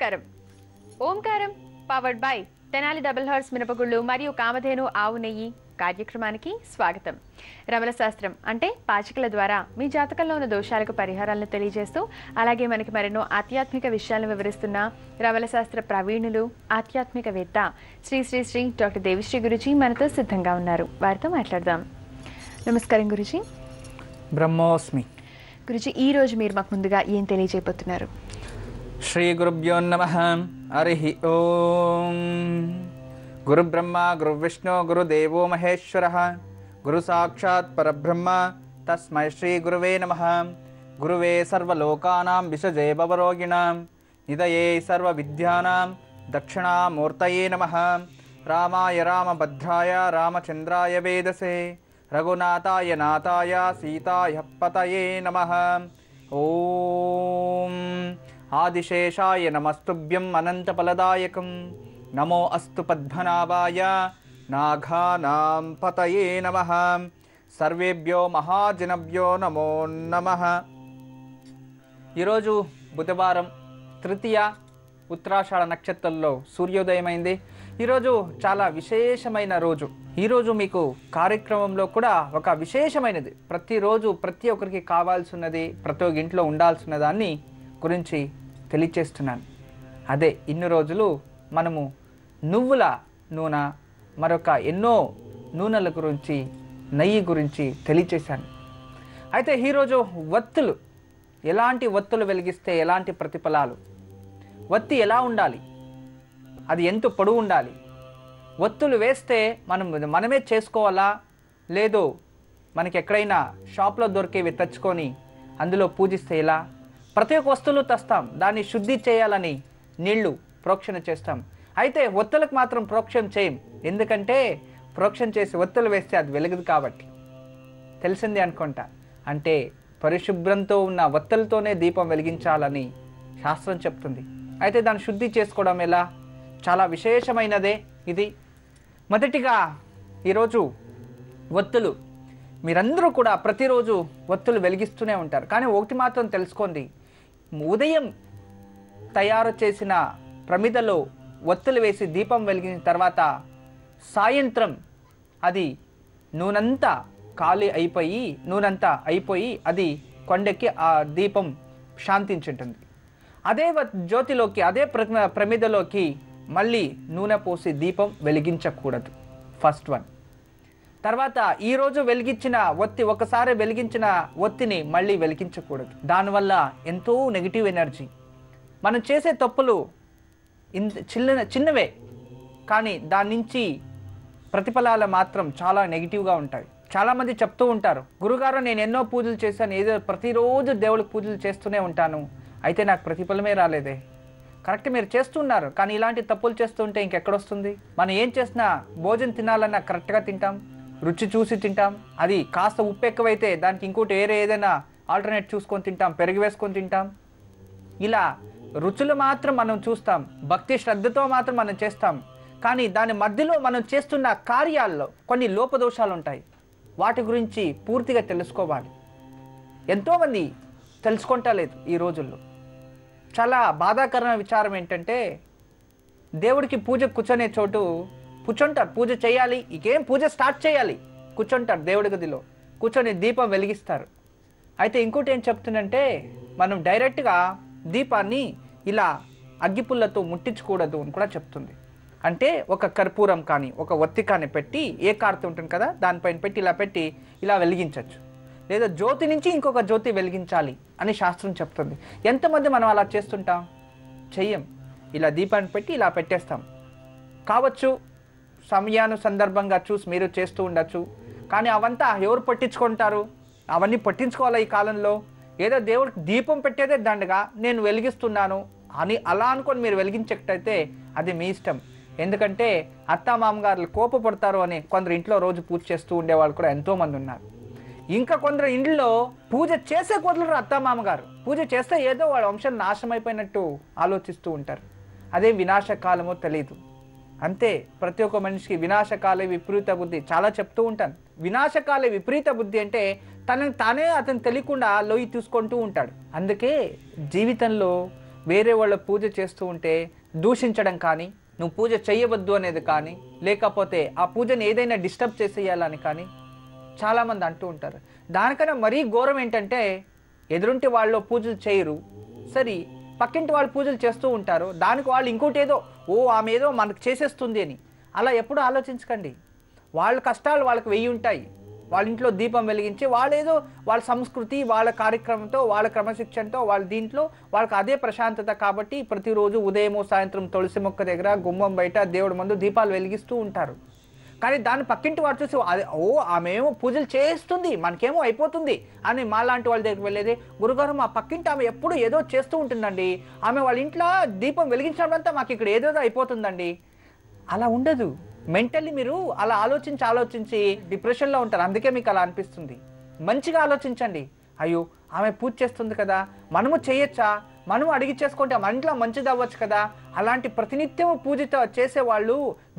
నమస్కారం. ఓంకారం powered by Tenali double horse మినపగుళ్ళు మరియు కామధేను ఆవు నెయ్యి కార్యక్రమానికి స్వాగతం. రమల శాస్త్రం అంటే పాచికల ద్వారా మీ జాతకంలో ఉన్న దోషాలకు పరిహారాలను తెలియజేస్తూ అలాగే మనకి మరెన్నో ఆధ్యాత్మిక విషయాలను వివరిస్తున్న రమల శాస్త్ర ప్రవీణులు ఆధ్యాత్మికవేత్త శ్రీ శ్రీ శ్రీ డాక్టర్ దేవిశ్రీ గురుజీ మనతో సిద్ధంగా ఉన్నారు. వారితో మాట్లాడదాం. నమస్కారం గురుజీ. బ్రహ్మోస్మి. గురుజీ, ఈ రోజు మీరు మాకు ముందుగా ఏం తెలియజేయబోతున్నారు? శ్రీ గురుభ్యో నమః. హరి ఓం. గురు బ్రహ్మ గురు విష్ణు గురుదేవో మహేశ్వరః గురు సాక్షాత్ పరబ్రహ్మ తస్మై శ్రీ గురువే నమః. గురువే సర్వలోకానాం విషజే భవరోగిణాం నిదయే సర్వ విద్యానాం దక్షిణామూర్తయే నమః. రామాయ రామభద్రాయ రామచంద్రాయ వేదసే రఘునాథాయ నాథాయ సీతాయ పతయే నమః. ఓం ఆదిశేషాయ నమస్తుభ్యం అనంతఫలదాయకం నమో అస్తు పద్మనాభాయ నాఘానాం పతయే నమః. సర్వేభ్యో మహాజనభ్యో నమో నమః. ఈరోజు బుధవారం, తృతీయ ఉత్తరాషాఢ నక్షత్రంలో సూర్యోదయమైంది. ఈరోజు చాలా విశేషమైన రోజు. ఈరోజు మీకు కార్యక్రమంలో కూడా ఒక విశేషమైనది, ప్రతిరోజు ప్రతి ఒక్కరికి కావాల్సినది, ప్రతి ఒక్క ఇంట్లో ఉండాల్సిన దాన్ని గురించి తెలియచేస్తున్నాను. అదే ఇన్ని రోజులు మనము నువ్వుల నూనె, మరొక ఎన్నో నూనెల గురించి, నెయ్యి గురించి తెలియచేశాను. అయితే ఈరోజు ఒత్తులు, ఎలాంటి ఒత్తులు వెలిగిస్తే ఎలాంటి ప్రతిఫలాలు, ఒత్తి ఎలా ఉండాలి, అది ఎంత పొడవు ఉండాలి, ఒత్తులు వేస్తే మనమే చేసుకోవాలా, లేదు మనకి ఎక్కడైనా షాప్లో దొరికేవి తెచ్చుకొని అందులో పూజిస్తే ఎలా, ప్రతి ఒక్క వస్తువులు తెస్తాం, దాన్ని శుద్ధి చేయాలని నీళ్లు ప్రోక్షణ చేస్తాం. అయితే ఒత్తులకు మాత్రం ప్రోక్షణ చేయం, ఎందుకంటే ప్రోక్షణ చేసి ఒత్తులు వేస్తే అది వెలగదు కాబట్టి. తెలిసింది అనుకుంటా. అంటే పరిశుభ్రంతో ఉన్న ఒత్తులతోనే దీపం వెలిగించాలని శాస్త్రం చెప్తుంది. అయితే దాన్ని శుద్ధి చేసుకోవడం ఎలా, చాలా విశేషమైనదే ఇది. మొదటిగా ఈరోజు ఒత్తులు, మీరందరూ కూడా ప్రతిరోజు ఒత్తులు వెలిగిస్తూనే ఉంటారు. కానీ ఒకటి మాత్రం తెలుసుకోండి, ఉదయం తయారు చేసిన ప్రమిదలో ఒత్తులు వేసి దీపం వెలిగిన తర్వాత సాయంత్రం అది నూనెంతా ఖాళీ అయిపోయి అది కొండెక్కి ఆ దీపం శాంతించుంటుంది. అదే జ్యోతిలోకి, అదే ప్రమిదలోకి మళ్ళీ నూనె పోసి దీపం వెలిగించకూడదు. First one. తర్వాత ఈరోజు వెలిగించిన ఒత్తి, ఒకసారి వెలిగించిన ఒత్తిని మళ్ళీ వెలిగించకూడదు. దానివల్ల ఎంతో నెగిటివ్ ఎనర్జీ. మనం చేసే తప్పులు చిన్నవే, కానీ దాని నుంచి ప్రతిఫలాలు మాత్రం చాలా నెగిటివ్గా ఉంటాయి. చాలామంది చెప్తూ ఉంటారు, గురుగారు నేను ఎన్నో పూజలు చేశాను, ఏదో ప్రతిరోజు దేవుడికి పూజలు చేస్తూనే ఉంటాను, అయితే నాకు ప్రతిఫలమే రాలేదే. కరెక్ట్, మీరు చేస్తున్నారు, కానీ ఇలాంటి తప్పులు చేస్తుంటే ఇంకెక్కడొస్తుంది? మనం ఏం చేసినా భోజనం తినాలన్నా కరెక్ట్గా తింటాం, రుచి చూసి తింటాం. అది కాస్త ఉప్పు ఎక్కువైతే దానికి ఇంకోటి వేరే ఏదైనా ఆల్టర్నేట్ చూసుకొని తింటాం, పెరుగు వేసుకొని తింటాం. ఇలా రుచులు మాత్రం మనం చూస్తాం, భక్తి శ్రద్ధతో మాత్రం మనం చేస్తాం. కానీ దాని మధ్యలో మనం చేస్తున్న కార్యాల్లో కొన్ని లోపదోషాలు ఉంటాయి. వాటి గురించి పూర్తిగా తెలుసుకోవాలి. ఎంతోమంది తెలుసుకుంటలేదు ఈ రోజుల్లో. చాలా బాధాకరమైన విచారం ఏంటంటే, దేవుడికి పూజ కూర్చొనే చోటు కూర్చుంటారు, పూజ చేయాలి, ఇంకేం పూజ స్టార్ట్ చేయాలి, కూర్చుంటారు దేవుడి గదిలో కూర్చొని దీపం వెలిగిస్తారు. అయితే ఇంకోటి ఏం చెప్తుందంటే, మనం డైరెక్ట్గా దీపాన్ని ఇలా అగ్గిపుల్లతో ముట్టించకూడదు అని కూడా చెప్తుంది. అంటే ఒక కర్పూరం కానీ ఒక ఒత్తి కానీ పెట్టి, ఏ కార్తు ఉంటుంది కదా దానిపైన పెట్టి ఇలా వెలిగించవచ్చు. లేదా జ్యోతి నుంచి ఇంకొక జ్యోతి వెలిగించాలి అని శాస్త్రం చెప్తుంది. ఎంతమంది మనం అలా చేస్తుంటాం? చెయ్యం. ఇలా దీపాన్ని పెట్టి ఇలా పెట్టేస్తాం. కావచ్చు సందర్భంగా చూసి మీరు చేస్తూ ఉండొచ్చు, కానీ అవంతా ఎవరు పట్టించుకుంటారు? అవన్నీ పట్టించుకోవాలి ఈ కాలంలో. ఏదో దేవుడికి దీపం పెట్టేదే దండగా నేను వెలిగిస్తున్నాను అని అలా అనుకొని మీరు వెలిగించేటైతే అది మీ ఇష్టం. ఎందుకంటే అత్తామామగారులు కోపపడతారు అని కొందరు ఇంట్లో రోజు పూజ చేస్తూ ఉండేవాళ్ళు కూడా ఎంతోమంది ఉన్నారు. ఇంకా కొందరు ఇంట్లో పూజ చేసే కుదరరు. అత్తామామగారు పూజ చేస్తే ఏదో వాళ్ళ వంశం నాశనం అయిపోయినట్టు ఆలోచిస్తూ ఉంటారు. అదే వినాశకాలమో తెలియదు. అంతే, ప్రతి ఒక్క మనిషికి వినాశకాలే విపరీత బుద్ధి చాలా చెప్తూ ఉంటాను. వినాశకాలే విపరీత బుద్ధి అంటే తనని తానే అతను తెలియకుండా లోయి తీసుకుంటూ ఉంటాడు. అందుకే జీవితంలో వేరే వాళ్ళ పూజ చేస్తూ ఉంటే దూషించడం కానీ, నువ్వు పూజ చేయవద్దు అనేది కానీ, లేకపోతే ఆ పూజను ఏదైనా డిస్టర్బ్ చేసేయాలని కానీ చాలామంది అంటూ ఉంటారు. దానికన్నా మరీ ఘోరం ఏంటంటే ఎదురుంటి వాళ్ళు పూజలు చేయరు, సరే పక్కింటి వాళ్ళు పూజలు చేస్తూ ఉంటారు, దానికి వాళ్ళు ఇంకోటి ఏదో ఆమె ఏదో మనకు చేసేస్తుంది అని అలా ఎప్పుడు ఆలోచించకండి. వాళ్ళ కష్టాలు వాళ్ళకి వెయ్యి ఉంటాయి. వాళ్ళ ఇంట్లో దీపం వెలిగించి వాళ్ళేదో వాళ్ళ సంస్కృతి, వాళ్ళ కార్యక్రమంతో, వాళ్ళ క్రమశిక్షణతో, వాళ్ళ దీంట్లో వాళ్ళకి అదే ప్రశాంతత కాబట్టి ప్రతిరోజు ఉదయం సాయంత్రం తులసి మొక్క దగ్గర, గుమ్మం బయట, దేవుడి ముందు దీపాలు వెలిగిస్తూ ఉంటారు. కానీ దాన్ని పక్కింటి వాడు చూసి ఆమె ఏమో పూజలు చేస్తుంది, మనకేమో అయిపోతుంది అని మాలాంటి వాళ్ళ దగ్గరికి వెళ్ళేది, గురుగారు మా పక్కింటి ఆమె ఎప్పుడు ఏదో చేస్తూ ఉంటుందండి, ఆమె వాళ్ళ ఇంట్లో దీపం వెలిగించడంతా మాకు ఇక్కడ ఏదేదో అయిపోతుందండి. అలా ఉండదు. మెంటల్లీ మీరు అలా ఆలోచించి డిప్రెషన్లో ఉంటారు. అందుకే మీకు అలా అనిపిస్తుంది. మంచిగా ఆలోచించండి. అయ్యో ఆమె పూజ చేస్తుంది కదా, మనము చేయొచ్చా, మనము అడిగి చేసుకుంటే మన ఇంట్లో మంచిది అవ్వచ్చు కదా. అలాంటి ప్రతినిత్యం పూజతో చేసేవాళ్ళు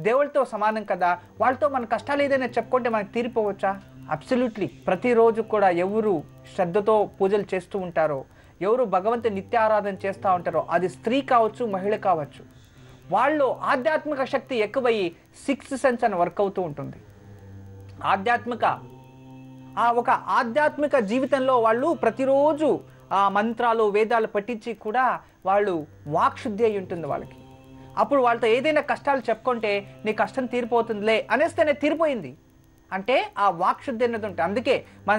దేవుడితో సమానం కదా. వాళ్ళతో మన కష్టాలు ఏదైనా చెప్పుకుంటే మనకు తీరిపోవచ్చా? అబ్సల్యూట్లీ. ప్రతిరోజు కూడా ఎవరు శ్రద్ధతో పూజలు చేస్తూ ఉంటారో, ఎవరు భగవంతుని నిత్య ఆరాధన చేస్తూ ఉంటారో, అది స్త్రీ కావచ్చు, మహిళ కావచ్చు, వాళ్ళు ఆధ్యాత్మిక శక్తి ఎక్కువయ్యి సిక్స్త్ సెన్స్ అని వర్క్ అవుతూ ఉంటుంది. ఒక ఆధ్యాత్మిక జీవితంలో వాళ్ళు ప్రతిరోజు ఆ మంత్రాలు, వేదాలు పఠించి కూడా వాళ్ళు వాక్శుద్ధి అయి ఉంటుంది వాళ్ళకి. అప్పుడు వాళ్ళతో ఏదైనా కష్టాలు చెప్పుకుంటే నీ కష్టం తీరిపోతుందిలే అనేస్తేనే తీరిపోయింది అంటే ఆ వాక్శుద్ధి అనేది ఉంటుంది. అందుకే మన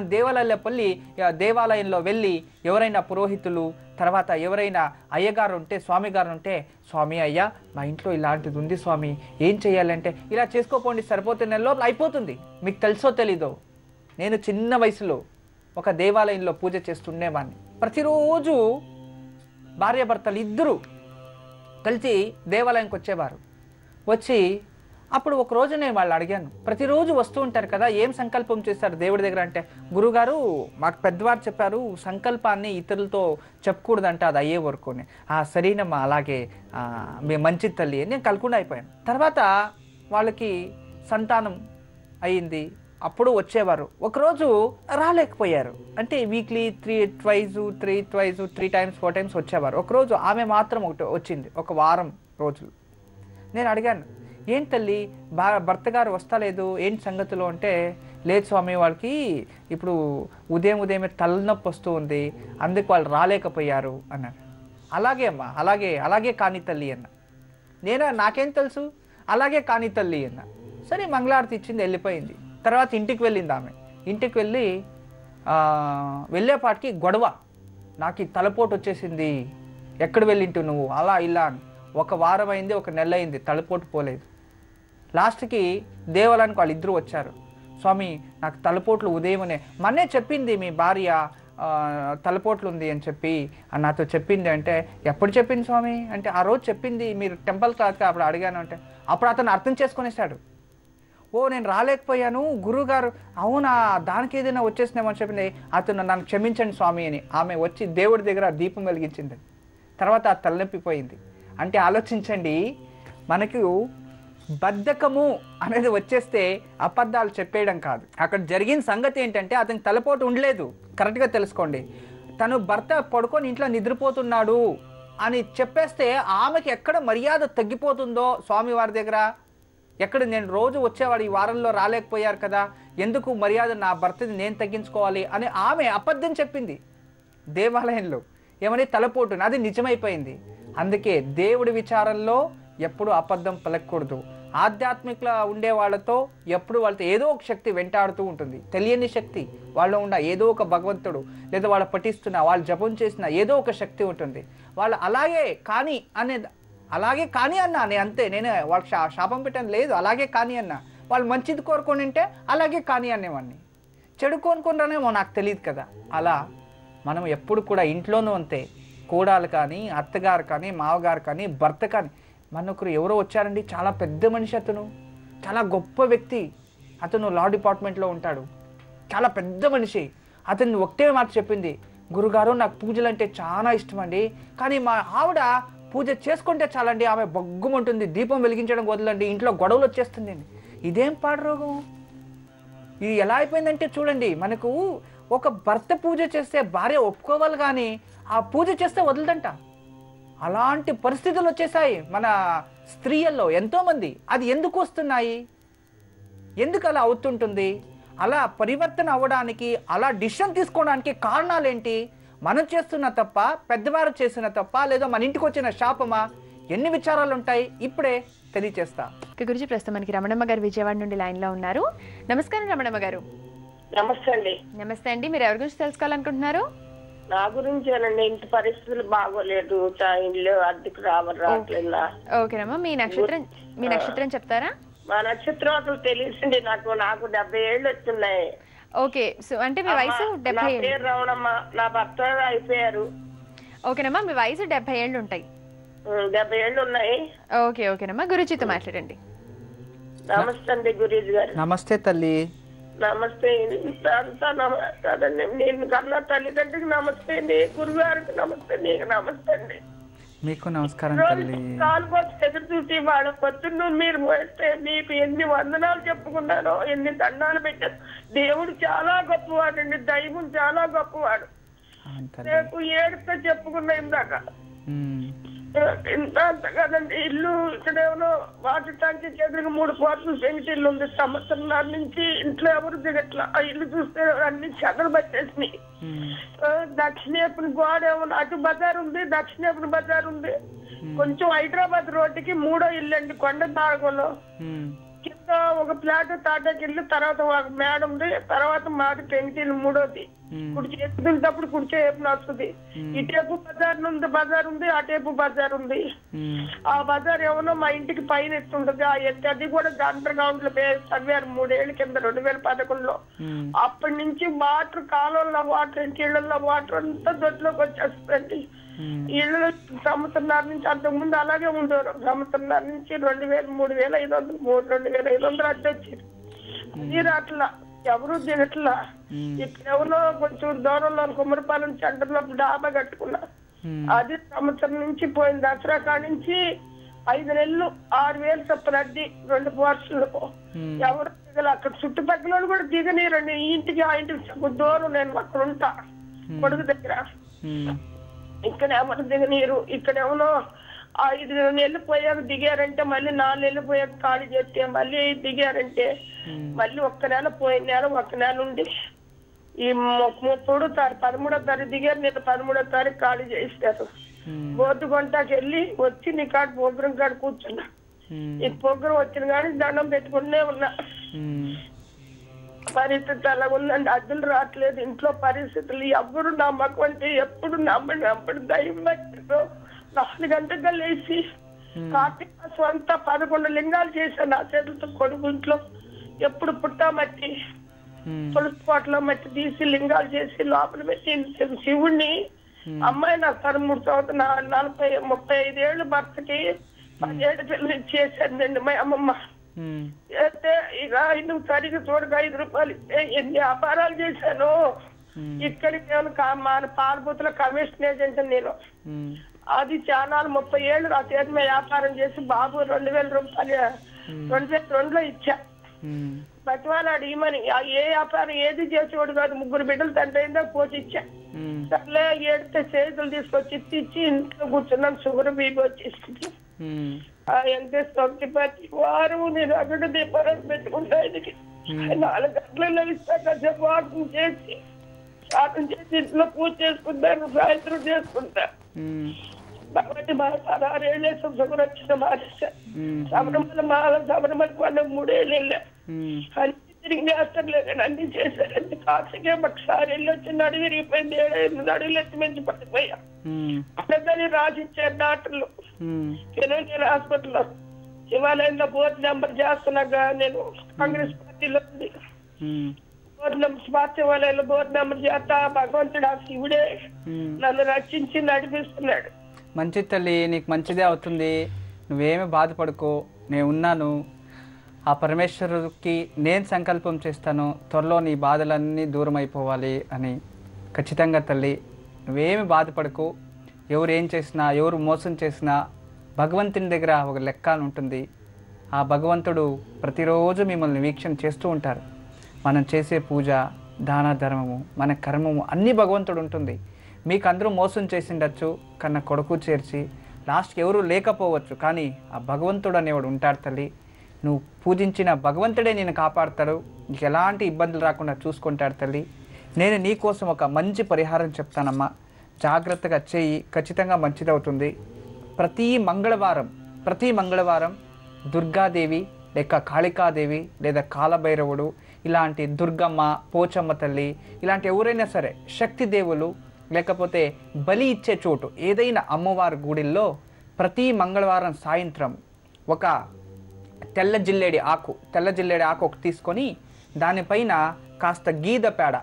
దేవాలయంలో వెళ్ళి ఎవరైనా పురోహితులు, తర్వాత ఎవరైనా అయ్యగారు ఉంటే, స్వామి గారు ఉంటే, స్వామి అయ్యా మా ఇంట్లో ఇలాంటిది ఉంది స్వామి, ఏం చేయాలంటే ఇలా చేసుకోపోండి సరిపోతే నెల లోపల అయిపోతుంది. మీకు తెలుసో తెలీదో, నేను చిన్న వయసులో ఒక దేవాలయంలో పూజ చేస్తుండేవాడిని. ప్రతిరోజు భార్యాభర్తలు ఇద్దరు కలిసి దేవాలయంకి వచ్చేవారు. వచ్చి అప్పుడు ఒక రోజు నేను వాళ్ళు అడిగాను, ప్రతిరోజు వస్తూ ఉంటారు కదా, ఏం సంకల్పం చేస్తారు దేవుడి దగ్గర అంటే, గురుగారు మాకు పెద్దవారు చెప్పారు సంకల్పాన్ని ఇతరులతో చెప్పకూడదంట, అది అయ్యే వరకు. సరేనమ్మా అలాగే మేము మంచి తల్లి అని నేను కలకుండా అయిపోయాను. తర్వాత వాళ్ళకి సంతానం అయ్యింది, అప్పుడు వచ్చేవారు. ఒకరోజు రాలేకపోయారు, అంటే వీక్లీ 3 times 4 times వచ్చేవారు. ఒకరోజు ఆమె మాత్రం వచ్చింది, ఒక వారం రోజులు. నేను అడిగాను, ఏం తల్లి భర్త గారు వస్తలేదు, ఏంటి సంగతులు అంటే, లేదు స్వామి వాళ్ళకి ఇప్పుడు ఉదయమే తలనొప్పి వస్తూ ఉంది, అందుకు వాళ్ళు రాలేకపోయారు అన్నారు. అలాగే అమ్మా, అలాగే కాని తల్లి అన్న. నాకేం తెలుసు, అలాగే కాని తల్లి అన్న. సరే మంగళారతి ఇచ్చింది, వెళ్ళిపోయింది. తర్వాత ఇంటికి వెళ్ళింది ఆమె. ఇంటికి వెళ్ళేపాటికి గొడవ, నాకు ఈ తలపోటు వచ్చేసింది, ఎక్కడ వెళ్ళింటు నువ్వు, అలా ఇలా అని. ఒక వారం అయింది, ఒక నెల అయింది, తలపోటు పోలేదు. లాస్ట్కి దేవాలయానికి వాళ్ళిద్దరూ వచ్చారు. స్వామి నాకు తలపోట్లు ఉదయమనే మొన్నే చెప్పింది మీ భార్య తలపోట్లు ఉంది అని చెప్పి నాతో చెప్పింది అంటే, ఎప్పుడు చెప్పింది స్వామి అంటే, ఆ రోజు చెప్పింది, మీరు టెంపుల్ క్లాస్కి అప్పుడు అడిగాను అంటే, అప్పుడు అతను అర్థం చేసుకునేసాడు. నేను రాలేకపోయాను గురువుగారు, అవునా దానికి ఏదైనా వచ్చేసినామని చెప్పింది. అతను నన్ను క్షమించండి స్వామి అని ఆమె వచ్చి దేవుడి దగ్గర దీపం వెలిగించింది. తర్వాత ఆ తలనొప్పిపోయింది. అంటే ఆలోచించండి, మనకు బద్ధకము అనేది వచ్చేస్తే అబద్ధాలు చెప్పేయడం కాదు. అక్కడ జరిగిన సంగతి ఏంటంటే, అతనికి తలపోటు ఉండలేదు. కరెక్ట్గా తెలుసుకోండి. తను భర్త పడుకొని ఇంట్లో నిద్రపోతున్నాడు అని చెప్పేస్తే ఆమెకి ఎక్కడ మర్యాద తగ్గిపోతుందో స్వామివారి దగ్గర, ఎక్కడ నేను రోజు వచ్చేవాడు ఈ వారంలో రాలేకపోయారు కదా, ఎందుకు మర్యాద నా భర్తని నేను తగ్గించుకోవాలి అని ఆమె అబద్ధం చెప్పింది దేవాలయంలో. ఏమని తలపోటు, అది నిజమైపోయింది. అందుకే దేవుడి విచారంలో ఎప్పుడు అబద్ధం పలకూడదు. ఆధ్యాత్మిక ఉండే వాళ్ళతో ఎప్పుడు వాళ్ళతో ఏదో ఒక శక్తి వెంటాడుతూ ఉంటుంది, తెలియని శక్తి. వాళ్ళు ఉన్న ఏదో ఒక భగవంతుడు, లేదా వాళ్ళు పఠిస్తున్న, వాళ్ళు జపం చేసిన ఏదో ఒక శక్తి ఉంటుంది. వాళ్ళు అలాగే కానీ అన్నా నేను అంతే, నేను వాళ్ళకి శాపం పెట్టాను లేదు, అలాగే కానీ అన్నా. వాళ్ళు మంచిది కోరుకొని ఉంటే అలాగే కానీ అనేవాడిని, చెడు కోరుకుంటానేమో నాకు తెలియదు కదా. అలా మనం ఎప్పుడు కూడా ఇంట్లోనూ అంతే, కోడలు కానీ, అత్తగారు కానీ, మావగారు కానీ, భర్త కానీ. మనొకరు ఎవరో వచ్చారండి, చాలా పెద్ద మనిషి, అతను చాలా గొప్ప వ్యక్తి, అతను లా డిపార్ట్మెంట్లో ఉంటాడు, చాలా పెద్ద మనిషి. అతను ఒకటే మాట చెప్పింది, గురుగారు నాకు పూజలు అంటే చాలా ఇష్టం అండి, కానీ మా ఆవిడ పూజ చేసుకుంటే చాలండి, ఆమె బొగ్గుమంటుంది, దీపం వెలిగించడం వదలండి, ఇంట్లో గొడవలు వచ్చేస్తుంది. ఇదేం పాడరోగం? ఇది ఎలా అయిపోయిందంటే చూడండి, మనకు ఒక భర్త పూజ చేస్తే భార్య ఒప్పుకోవాలి, కానీ ఆ పూజ చేస్తే వదలదంట. అలాంటి పరిస్థితులు వచ్చేసాయి మన స్త్రీల్లో ఎంతోమంది. అది ఎందుకు వస్తున్నాయి, ఎందుకు అలా అవుతుంటుంది? అలా పరివర్తన అవ్వడానికి, అలా డిసిషన్ తీసుకోవడానికి కారణాలు ఏంటి? మనం చేస్తున్న తప్ప, పెద్దవారు చేసిన తప్ప, లేదా మన ఇంటికి వచ్చిన శాపమా? ఎన్ని విచారాలు ఉంటాయి, ఇప్పుడే తెలియచేస్తా. గురించి ప్రస్తుతం మనకి రమణమ్మ గారు విజయవాడ నుండి లైన్లో ఉన్నారు. నమస్కారం రమణమ్మ గారు. నమస్తే అండి. నమస్తే అండి. మీరు ఎవరి గురించి తెలుసుకోవాలనుకుంటున్నారు? నా గురించేనండి. ఇంటి పరిస్థితులు బాగోలేదు, ఇల్లు అద్దెకు రావట్లేదు. ఓకేనమ్మా, మీ నక్షత్రం చెప్తారా? మా నక్షత్రం అసలు తెలిసింది నాకు. 70 ఏళ్ళు వస్తున్నాయి. ఓకే, సో అంటే మీ వయసు 70 ఏళ్ళు. పేరు రావణమ్మ. నా భర్త అయిపోయారు. ఓకేనమ్మా, మీ వయసు 70 ఏళ్ళు ఉంటాయి. 70 ఏళ్ళు ఉన్నాయి. ఓకే ఓకేనమ్మా, గురుజీతో మాట్లాడండి. నమస్తే అండి గురుజీ గారు. నమస్తే తల్లి. నమస్తే. అంతా కాదండి, నేను కన్నా తల్లిదండ్రికి నమస్తే అండి, గురుగారికి నమస్తే, నీకు నమస్తే అండి. మీకు నమస్కారం తల్లి. కాలు కోసం ఎదురు చూసి వాళ్ళ పొద్దున్న మీరు పోస్తే మీకు ఎన్ని వందనాలు చెప్పుకున్నారో, ఎన్ని దండాలు పెట్టారు. దేవుడు చాలా గొప్పవాడండి, దైవం చాలా గొప్పవాడు. రేపు ఏడుతో చెప్పుకున్నా ఇందాక. ఇంత అంత కదండి. ఇల్లు ఇక్కడేమో వాటర్ ట్యాంక్ ఎదురుగా 3 కోట్లు పెంకిటిల్లు ఉంది. సంవత్సరంన్నర నుంచి ఇంట్లో ఎవరు దిగట్లా. ఆ ఇల్లు చూస్తే అన్ని చెదలు పట్టేసినాయి. దక్షిణేపుని గోడ ఏమో అటు బజార్ ఉంది, దక్షిణేపుని బజార్ ఉంది. కొంచెం హైదరాబాద్ రోడ్డుకి 3వ ఇల్లు అండి, కొండ భాగంలో. కింద ఒక ఫ్లాట్ తాటాకి ఇల్లు, తర్వాత ఒక మేడ ఉంది, తర్వాత మాది పెంకిటిల్లు 3వది. కుడి చేతున్నప్పుడు కుడి చేపు వస్తుంది. ఇటేపు బజార్ ఉంది, అటేపు బజార్ ఉంది. ఆ బజార్ ఏమన్నా మా ఇంటికి పైన ఎత్తుంటది. ఆ ఎత్తి అది కూడా అండర్ గ్రౌండ్ లో చదివారు 3 ఏళ్ల కింద 2011లో. అప్పటి నుంచి వాటర్ కాలువల్లో వాటర్, ఇంటిళ్ళల్లో వాటర్ అంతా దొడ్లోకి వచ్చేస్తుంది. ఇళ్ళు సంవత్సరంన్నర నుంచి, అంతకుముందు అలాగే ఉండేవారు. సంవత్సరంన్నర నుంచి 2,000, 3,500 అద్దె వచ్చింది. నీరు అట్లా ఎవరు దిగట్లా. ఇక్కడెవరో కొంచెం దూరంలో కుమ్మరిపాలెం సెంటర్ లో డాబా కట్టుకున్నా. అది సంవత్సరం నుంచి పోయిన దసరా కాడి నుంచి 5 నెలలు 6,000 చొప్పున అద్దె 2 పోర్షన్లకు. ఎవరు దిగల. అక్కడ చుట్టుపక్కల కూడా దిగనీరండి. ఈ ఇంటికి ఆ ఇంటికి దూరం. నేను అక్కడ ఉంటా కొడుకు దగ్గర. ఇక్కడ ఎవరు దిగనీరు. ఇక్కడేమో 5 నెలలు పోయాక దిగారంటే, మళ్ళీ 4 నెలలు పోయాక ఖాళీ చేస్తే, మళ్ళీ దిగారంటే మళ్ళీ 1 నెల, పోయిన నెల 1 నెల ఉండి ఈ 13వ తారీఖు 13వ తారీఖు దిగారు. నేను 13వ తారీఖు ఖాళీ చేస్తారు. బోర్డు కొంటాకి వెళ్ళి వచ్చి నీ కాడ ప్రోగ్రాం కాడ కూర్చున్నా. ఈ ప్రోగ్రాం వచ్చిన కానీ దండం పెట్టుకునే ఉన్నా. పరిస్థితి అలా ఉందండి. అద్దెలు రావట్లేదు. ఇంట్లో పరిస్థితులు ఎవరు నమ్మకం అంటే ఎప్పుడు నమ్మడు దైవం. 4 గంటలుగా లేచి కార్తీక మాసం అంతా 11 లింగాలు చేశాను నా చేతులతో. కొడుకు ఇంట్లో ఎప్పుడు పుట్టామట్టి తులసి కోటలో మట్టి తీసి లింగాలు చేసి లోపల పెట్టి శివుణ్ణి. అమ్మాయి నాకు 13 సంవత్సరాలు 35 ఏళ్ళు భర్తకి 17 పిల్లలు చేశానండి మా అమ్మమ్మ. అయితే ఇక నువ్వు సరిగ్గా చూడక 5 రూపాయలు ఎన్ని వ్యాపారాలు చేశాను. ఇక్కడికి మన పాలబూతుల కమిషన్ ఏజెంట్ నేను. అది చాలా 30 ఏళ్ళు ఆ చేతి మీద వ్యాపారం చేసి బాబు 2,000 రూపాయలు 2002లో ఇచ్చా. బతివాలాడు ఈమని. ఏ వ్యాపారం ఏది చేసేవాడు కాదు. 3 బిడ్డలు తండ్రి అయిందా పోసి ఇచ్చా. సర్లే ఏడితే చేతులు తీసుకొచ్చి ఇచ్చి ఇంట్లో కూర్చున్నాను. షుగర్ బీపీ వచ్చేసి ఎంత ప్రతి వారం నేను అక్కడ దీపారాలు పెట్టుకుంటా. ఆయనకి 4 గంటలలో ఇస్తా. కాసేపు వాకింగ్ చేసి స్నానం చేసి ఇంట్లో పూజ చేసుకుంటాను. సాయంత్రం చేసుకుంటా. కాబట్టి మా 16 ఏళ్ళు షుగర్ వచ్చిన మానేసా. శబరిమల పండుగ 3 ఏళ్ళు వెళ్ళా. అన్ని తిరిగి వేస్తలేదు. అన్ని చేశారండి. కాసుకే ఒకసారి వెళ్ళి వచ్చి నడి విరిగిపోయింది. 7-8 అడుగులు ఎత్తి మంచి పడిపోయా. అక్కడని రాసిచ్చారు డాక్టర్లు. ఫినాన్షియల్ హాస్పిటల్లో శివాలయంలో బోర్డు నెంబర్ చేస్తున్నాగా. నేను కాంగ్రెస్ పార్టీలో ఉంది. బోర్డు నెంబర్ స్మార్ట్ శివాలయంలో బోర్డు నెంబర్ చేస్తా. భగవంతుడు ఆ శివుడే నన్ను రక్షించి నడిపిస్తున్నాడు. మంచి తల్లి, నీకు మంచిదే అవుతుంది. నువ్వేమి బాధపడుకో, నేను ఉన్నాను. ఆ పరమేశ్వరుడికి నేను సంకల్పం చేస్తాను, త్వరలో నీ బాధలన్నీ దూరం అయిపోవాలి అని. ఖచ్చితంగా తల్లి, నువ్వేమి బాధపడకు. ఎవరు ఏం చేసినా, ఎవరు మోసం చేసినా భగవంతుని దగ్గర ఒక లెక్క అని ఉంటుంది. ఆ భగవంతుడు ప్రతిరోజు మిమ్మల్ని వీక్షణ చేస్తూ ఉంటారు. మనం చేసే పూజ, దాన ధర్మము, మన కర్మము అన్నీ భగవంతుడు ఉంటుంది. మీకు అందరూ మోసం చేసిండొచ్చు, కన్నా కొడుకు చేర్చి లాస్ట్కి ఎవరు లేకపోవచ్చు, కానీ ఆ భగవంతుడు అనేవాడు ఉంటాడు తల్లి. నువ్వు పూజించిన భగవంతుడే నేను కాపాడతాడు, నీకు ఎలాంటి ఇబ్బందులు రాకుండా చూసుకుంటాడు తల్లి. నేను నీ కోసం ఒక మంచి పరిహారం చెప్తానమ్మా, జాగ్రత్తగా చేయి, ఖచ్చితంగా మంచిదవుతుంది. ప్రతి మంగళవారం దుర్గాదేవి లేక కాళికాదేవి లేదా కాలభైరవుడు, ఇలాంటి దుర్గమ్మ, పోచమ్మ తల్లి, ఇలాంటి ఎవరైనా సరే శక్తి దేవులు, లేకపోతే బలి ఇచ్చే చోటు ఏదైనా అమ్మవారి గుడిల్లో ప్రతి మంగళవారం సాయంత్రం ఒక తెల్ల జిల్లేడి ఆకు ఒకటి తీసుకొని దానిపైన కాస్త గేదె పేడ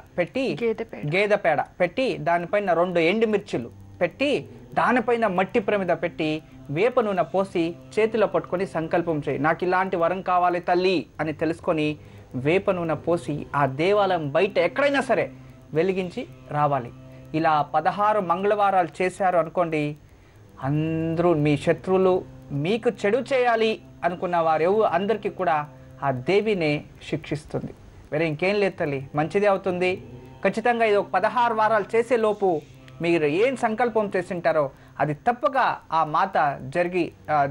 పెట్టి దానిపైన 2 ఎండుమిర్చిలు పెట్టి దానిపైన మట్టి ప్రమిద పెట్టి వేప నూనె పోసి చేతిలో పట్టుకొని సంకల్పం చేయి, నాకు ఇలాంటి వరం కావాలి తల్లి అని తెలుసుకొని వేప నూనె పోసి ఆ దేవాలయం బయట ఎక్కడైనా సరే వెలిగించి రావాలి. ఇలా 16 మంగళవారాలు చేశారు అనుకోండి, అందరూ మీ శత్రువులు మీకు చెడు చేయాలి అనుకున్న వారు అందరికీ కూడా ఆ దేవినే శిక్షిస్తుంది. వేరే ఇంకేం లేదు తల్లి, మంచిదే అవుతుంది. ఖచ్చితంగా ఇది ఒక 16 వారాలు చేసే లోపు మీరు ఏం సంకల్పం చేసింటారో అది తప్పక ఆ మాత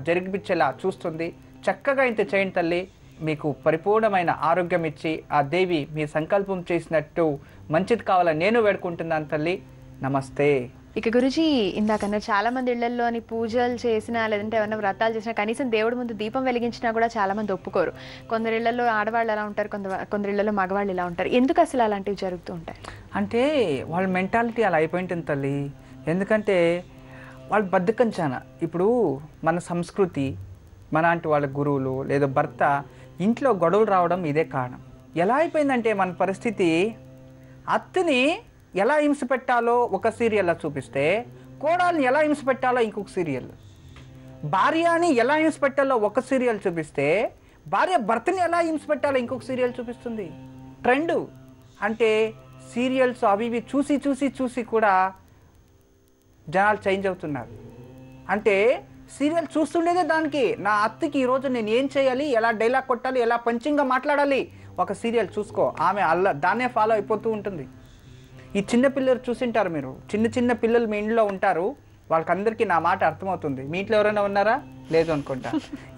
జరిగిపించేలా చూస్తుంది. చక్కగా ఇంత చేయండి తల్లి, మీకు పరిపూర్ణమైన ఆరోగ్యం ఇచ్చి ఆ దేవి మీ సంకల్పం చేసినట్టు మంచిది కావాలని నేను వేడుకుంటున్నాను తల్లి. నమస్తే. ఇక గురుజీ, ఇందాకన్నా చాలా మంది ఇళ్లలోని పూజలు చేసినా లేదంటే ఏమైనా వ్రతాలు చేసినా కనీసం దేవుడి ముందు దీపం వెలిగించినా కూడా చాలా మంది ఒప్పుకోరు. కొందరి ఇళ్లలో ఆడవాళ్ళు ఎలా ఉంటారు, కొందరి ఇళ్లలో మగవాళ్ళు ఇలా ఉంటారు. ఎందుకు అసలు అలాంటివి జరుగుతూ ఉంటాయి అంటే వాళ్ళ మెంటాలిటీ అలా అయిపోయింటుంది తల్లి. ఎందుకంటే వాళ్ళు బద్ధకం చాలా. ఇప్పుడు మన సంస్కృతి, మనాంటి వాళ్ళ గురువులు లేదా భర్త ఇంట్లో గొడవలు రావడం ఇదే కారణం. ఎలా అయిపోయిందంటే మన పరిస్థితి, అత్తని ఎలా హింస పెట్టాలో ఒక సీరియల్లో చూపిస్తే కోడల్ని ఎలా హింస పెట్టాలో ఇంకొక సీరియల్, భార్యని ఎలా హింస పెట్టాలో ఒక సీరియల్ చూపిస్తే భార్య భర్తని ఎలా హింస పెట్టాలో ఇంకొక సీరియల్ చూపిస్తుంది. ట్రెండ్ అంటే సీరియల్స్ అవి ఇవి చూసి చూసి చూసి కూడా జనాలు చేంజ్ అవుతున్నారు. అంటే సీరియల్ చూస్తుండేదే దానికి, నా అత్తకి ఈరోజు నేను ఏం చేయాలి, ఎలా డైలాగ్ కొట్టాలి, ఎలా పంచింగ్గా మాట్లాడాలి, ఒక సీరియల్ చూసుకో, ఆమె దాన్నే ఫాలో అయిపోతూ ఉంటుంది. ఈ చిన్న పిల్లలు చూసింటారు మీరు, చిన్న పిల్లలు మీ ఇంట్లో ఉంటారు, వాళ్ళకందరికీ నా మాట అర్థమవుతుంది. మీ ఇంట్లో ఎవరైనా ఉన్నారా? లేదు అనుకుంటా.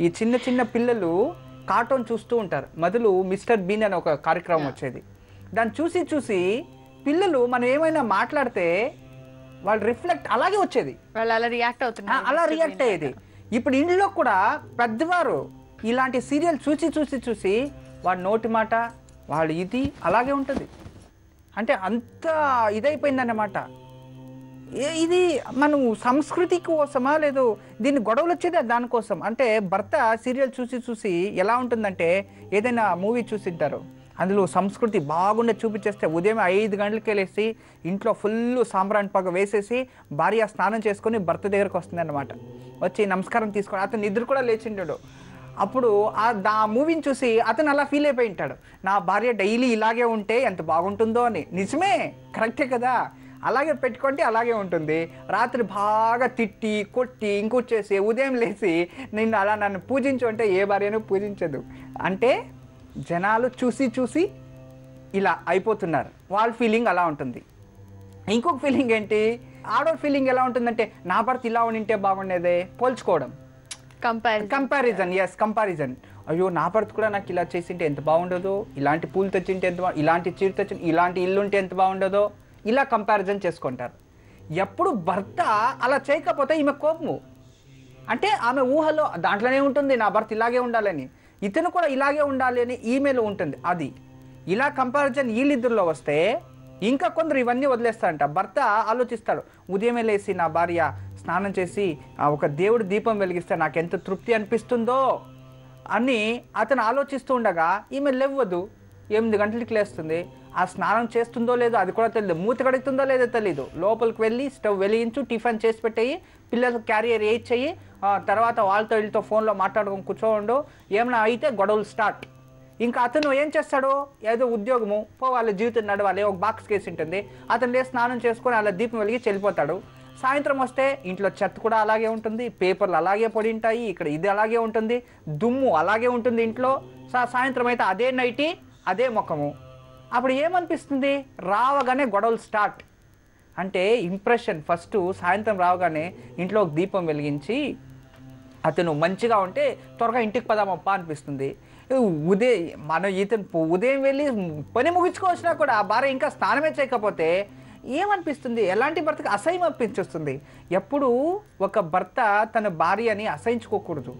ఈ చిన్న పిల్లలు కార్టూన్ చూస్తూ ఉంటారు. మొదలు మిస్టర్ బీన్ అనే ఒక కార్యక్రమం వచ్చేది. దాన్ని చూసి చూసి పిల్లలు మనం ఏమైనా మాట్లాడితే వాళ్ళు రిఫ్లెక్ట్ అలాగే వచ్చేది, వాళ్ళు అలా రియాక్ట్ అయ్యేది. ఇప్పుడు ఇంట్లో కూడా పెద్దవారు ఇలాంటి సీరియల్ చూసి చూసి చూసి వాడి నోటి మాట వాళ్ళు ఇది అలాగే ఉంటుంది. అంటే అంత ఇదైపోయిందన్నమాట. ఇది మనం సంస్కృతి కోసమా లేదు దీన్ని గొడవలు వచ్చేది దానికోసం. అంటే భర్త సీరియల్ చూసి చూసి ఎలా ఉంటుందంటే, ఏదైనా మూవీ చూసింటారు, అందులో సంస్కృతి బాగుండే చూపించేస్తే ఉదయం 5 గంటలకి వెళ్ళేసి ఇంట్లో ఫుల్ సాంబ్రాణి పొగ వేసేసి భార్య స్నానం చేసుకొని భర్త దగ్గరకు వస్తుంది అన్నమాట. వచ్చి నమస్కారం తీసుకొని అతను నిద్ర కూడా లేచింటాడు. అప్పుడు ఆ మూవీని చూసి అతను అలా ఫీల్ అయిపోయి ఉంటాడు, నా భార్య డైలీ ఇలాగే ఉంటే ఎంత బాగుంటుందో అని. నిజమే, కరెక్టే కదా, అలాగే పెట్టుకుంటే అలాగే ఉంటుంది. రాత్రి బాగా తిట్టి కొట్టి ఇంకొచ్చేసి ఉదయం లేచి నన్ను పూజించు అంటే ఏ భార్యను పూజించదు. అంటే జనాలు చూసి చూసి ఇలా అయిపోతున్నారు. వాళ్ళ ఫీలింగ్ అలా ఉంటుంది. ఇంకొక ఫీలింగ్ ఏంటి, ఆడవాళ్ళ ఫీలింగ్ ఎలా ఉంటుందంటే, నా భర్త ఇలా ఉంటే బాగుండేదే, పోల్చుకోవడం, కంపారిజన్. అయ్యో నా భర్త కూడా నాకు ఇలా చేసింటే ఎంత బాగుండదో, ఇలాంటి పూలు తెచ్చింటే ఎంత ఇలాంటి చీర తెచ్చి ఇలాంటి ఇల్లు ఉంటే ఎంత బాగుండదో, ఇలా కంపారిజన్ చేసుకుంటారు. ఎప్పుడు భర్త అలా చేయకపోతే ఈమె కోపము. అంటే ఆమె ఊహలో దాంట్లోనే ఉంటుంది నా భర్త ఇలాగే ఉండాలని, ఇతను కూడా ఇలాగే ఉండాలి అని ఈమెలో ఉంటుంది. అది ఇలా కంపారిజన్ వీళ్ళిద్దరిలో వస్తే ఇంకా కొందరు ఇవన్నీ వదిలేస్తారంట. భర్త ఆలోచిస్తాడు, ఉదయమే లేచి నా భార్య స్నానం చేసి ఒక దేవుడి దీపం వెలిగిస్తే నాకు ఎంత తృప్తి అనిపిస్తుందో అని అతను ఆలోచిస్తూ ఉండగా ఈమె లేవదు, 8 గంటలకి లేస్తుంది. ఆ స్నానం చేస్తుందో లేదో అది కూడా తెలియదు, మూత కడుగుతుందో లేదో తెలీదు. లోపలికి వెళ్ళి స్టవ్ వెలిగించు, టిఫిన్ చేసి పెట్టేయి, పిల్లలకు క్యారియర్ వేయించేయి, తర్వాత వాళ్ళతో వీళ్ళతో ఫోన్లో మాట్లాడుకొని కూర్చోండు. ఏమైనా అయితే గొడవలు స్టార్ట్. ఇంకా అతను ఏం చేస్తాడు, ఏదో ఉద్యోగము వాళ్ళ జీవితం నడవాలి, ఒక బాక్స్ కేసి ఉంటుంది, అతను లేసి స్నానం చేసుకొని అలా దీపం వెలిగి వెళ్ళిపోతాడు. సాయంత్రం వస్తే ఇంట్లో చెత్త కూడా అలాగే ఉంటుంది, పేపర్లు అలాగే పడి ఉంటాయి, ఇక్కడ ఇది అలాగే ఉంటుంది, దుమ్ము అలాగే ఉంటుంది ఇంట్లో. సాయంత్రం అయితే అదే నైటీ అదే ముఖము. అప్పుడు ఏమనిపిస్తుంది, రావగానే గొడవలు స్టార్ట్. అంటే ఇంప్రెషన్ ఫస్ట్ సాయంత్రం రావగానే ఇంట్లో ఒక దీపం వెలిగించి అతను మంచిగా ఉంటే త్వరగా ఇంటికి పదామప్ప అనిపిస్తుంది. ఉదయం వెళ్ళి పని ముగించుకోవచ్చినా కూడా ఆ భార్య ఇంకా స్నానమే చేయకపోతే ఏమనిపిస్తుంది? ఎలాంటి భర్తకి అసహ్యం అనిపించేస్తుంది. ఎప్పుడు ఒక భర్త తన భార్యని అసహించుకోకూడదు,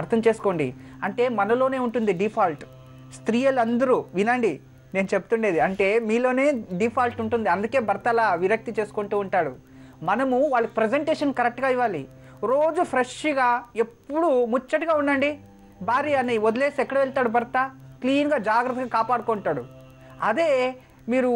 అర్థం చేసుకోండి. అంటే మనలోనే ఉంటుంది డిఫాల్ట్. స్త్రీలందరూ వినండి నేను చెప్తుండేది, అంటే మీలోనే డిఫాల్ట్ ఉంటుంది. అందుకే భర్త అలా విరక్తి చేసుకుంటూ ఉంటాడు. మనము వాళ్ళకి ప్రజెంటేషన్ కరెక్ట్గా ఇవ్వాలి. రోజు ఫ్రెష్గా ఎప్పుడు ముచ్చటగా ఉండండి. భార్య అని వదిలేసి ఎక్కడ వెళ్తాడు భర్త? క్లీన్గా జాగ్రత్తగా కాపాడుకుంటాడు. అదే మీరు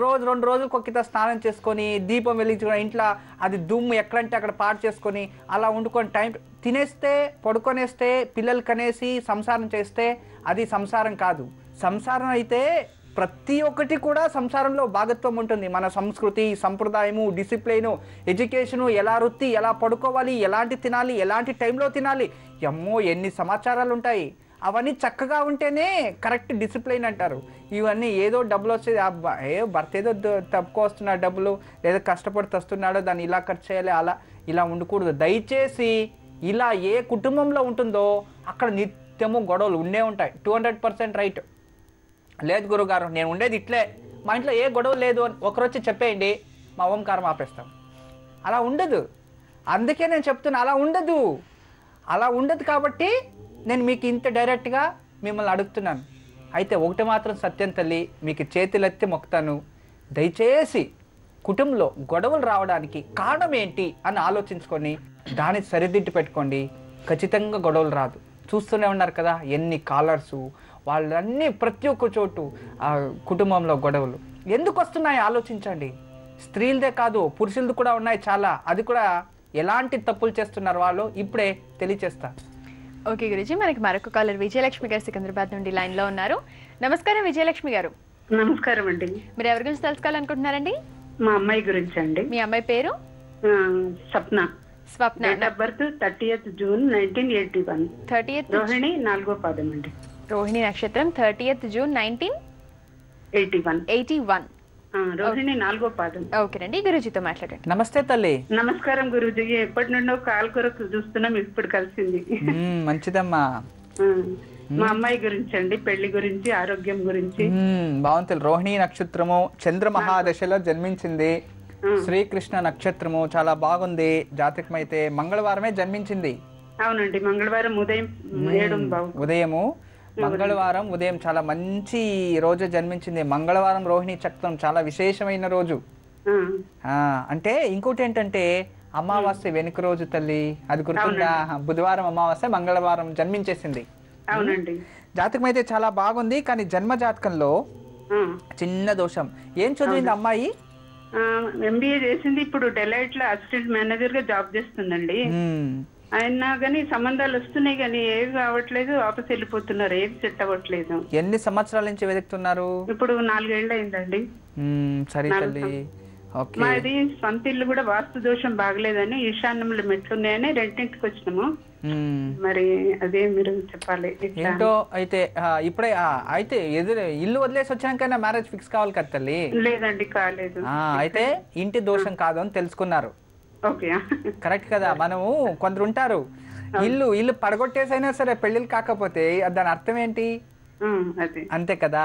రోజు 2 రోజులకు ఒక్కిత స్నానం చేసుకొని దీపం వెలిగించుకొని ఇంట్లో అది దుమ్ము ఎక్కడంటే అక్కడ పాడు చేసుకొని అలా వండుకొని టైం తినేస్తే పడుకొనేస్తే పిల్లలు కనేసి సంసారం చేస్తే అది సంసారం కాదు. సంసారం అయితే ప్రతి ఒక్కటి కూడా సంసారంలో భాగత్వం ఉంటుంది. మన సంస్కృతి, సంప్రదాయము, డిసిప్లైను, ఎడ్యుకేషను, ఎలా వృత్తి, ఎలా పడుకోవాలి, ఎలాంటి తినాలి, ఎలాంటి టైంలో తినాలి, ఎమ్మో ఎన్ని సమాచారాలు ఉంటాయి. అవన్నీ చక్కగా ఉంటేనే కరెక్ట్ డిసిప్లైన్ అంటారు. ఇవన్నీ ఏదో డబ్బులు వచ్చేది, భర్త ఏదో తప్పుకొస్తున్నాడు డబ్బులు, లేదా కష్టపడి తెస్తున్నాడో దాన్ని ఇలా ఖర్చు చేయాలి, అలా ఇలా ఉండకూడదు. దయచేసి ఇలా ఏ కుటుంబంలో ఉంటుందో అక్కడ నిత్యము గొడవలు ఉండే ఉంటాయి. 200% రైట్. లేదు గురుగారు నేను ఉండేది ఇట్లే, మా ఇంట్లో ఏ గొడవ లేదు అని ఒకరు వచ్చి చెప్పేయండి, మా ఓంకారం ఆపేస్తాం. అలా ఉండదు. అందుకే నేను చెప్తున్నా, అలా ఉండదు కాబట్టి నేను మీకు ఇంత డైరెక్ట్గా మిమ్మల్ని అడుగుతున్నాను. అయితే ఒకటి మాత్రం సత్యం తల్లి, మీకు చేతులెత్తి మొక్కుతాను, దయచేసి కుటుంబంలో గొడవలు రావడానికి కారణం ఏంటి అని ఆలోచించుకొని దాన్ని సరిదిద్దు పెట్టుకోండి. ఖచ్చితంగా గొడవలు రాదు. చూస్తూనే ఉన్నారు కదా ఎన్ని కాలర్సు, వాళ్ళన్నీ ప్రతి ఒక్క చోటు కుటుంబంలో గొడవలు ఎందుకు వస్తున్నాయి ఆలోచించండి. స్త్రీలదే కాదు పురుషులది కూడా ఉన్నాయి చాలా. అది కూడా ఎలాంటి తప్పులు చేస్తున్నారు వాళ్ళు ఇప్పుడే తెలియచేస్తా. ఓకే గురుజీ, మనకి మరొక కాలర్ విజయలక్ష్మి గారు సికింద్రాబాద్ నుండి లైన్ లో ఉన్నారు. నమస్కారం విజయలక్ష్మి గారు. నమస్కారం అండి. మీరు ఎవరి గురించి తెలుసుకోవాలనుకుంటున్నారండి? మా అమ్మాయి గురించి అండి. మీ అమ్మాయి పేరు? Swapna. Date of birth 30th June 1981. 30th Rohini 4వ పాదం అండి. రోహిణి నక్షత్రం 30th June 1981. రోహిణి 4వ పాదం. ఓకేనండి, గురుజీతో మాట్లాడండి. నమస్తే తల్లి. నమస్కారం గురుజీ. ఎప్పటి నుండో కాల్ కొరకు చూస్తున్నాం, ఇప్పుడు కలిసింది. మంచిదమ్మా. మా అమ్మాయి గురించి అండి, పెళ్లి గురించి, ఆరోగ్యం గురించి. బాగుంది. రోహిణి నక్షత్రము చంద్ర మహాదశలో జన్మించింది. శ్రీకృష్ణ నక్షత్రము చాలా బాగుంది. జాతకం అయితే మంగళవారమే జన్మించింది. అవునండి, మంగళవారం ఉదయం 7 మంగళవారం ఉదయం చాలా మంచి రోజు జన్మించింది. మంగళవారం రోహిణి చక్రం చాలా విశేషమైన రోజు. అంటే ఇంకోటి ఏంటంటే అమావాస్య వెనుక రోజు తల్లి, అది గుర్తుందా? బుధవారం అమావాస్య, మంగళవారం జన్మించేసింది. అవునండి. జాతకం అయితే చాలా బాగుంది. కానీ జన్మ జాతకంలో చిన్న దోషం. ఏం చదివింది అమ్మాయి? MBA చేసింది. ఇప్పుడు డెలైట్ లో అసిస్టెంట్ మేనేజర్ గా జాబ్ చేస్తుందండి. అయినా కానీ సంబంధాలు వస్తున్నాయి కానీ ఏవి కావట్లేదు, వాపస్ వెళ్ళిపోతున్నారు, ఏవి సెట్ అవ్వట్లేదు. ఎన్ని సంవత్సరాల నుంచి వెతుకుతున్నారు? ఇప్పుడు 4 ఏళ్ళు అయిందండి. సరే తల్లి. మాది సొంత ఇల్లు కూడా వాస్తు దోషం బాగలేదని ఈశాన్యంలో మెట్లున్నాయని రెంటింటికి వచ్చినాము. మరి అదే మీరు చెప్పాలి ఏంటో. అయితే ఇప్పుడే అయితే ఇల్లు వదిలేసి వచ్చాకైనా మ్యారేజ్ ఫిక్స్ కావాలి కదా తల్లి? లేదండి, కాలేదు. అయితే ఇంటి దోషం కాదు అని తెలుసుకున్నారు. కరెక్ట్ కదా? మనము కొందరు ఉంటారు ఇల్లు పడగొట్టేసైనా సరే పెళ్లిళ్ళు కాకపోతే దాని అర్థం ఏంటి? అంతే కదా.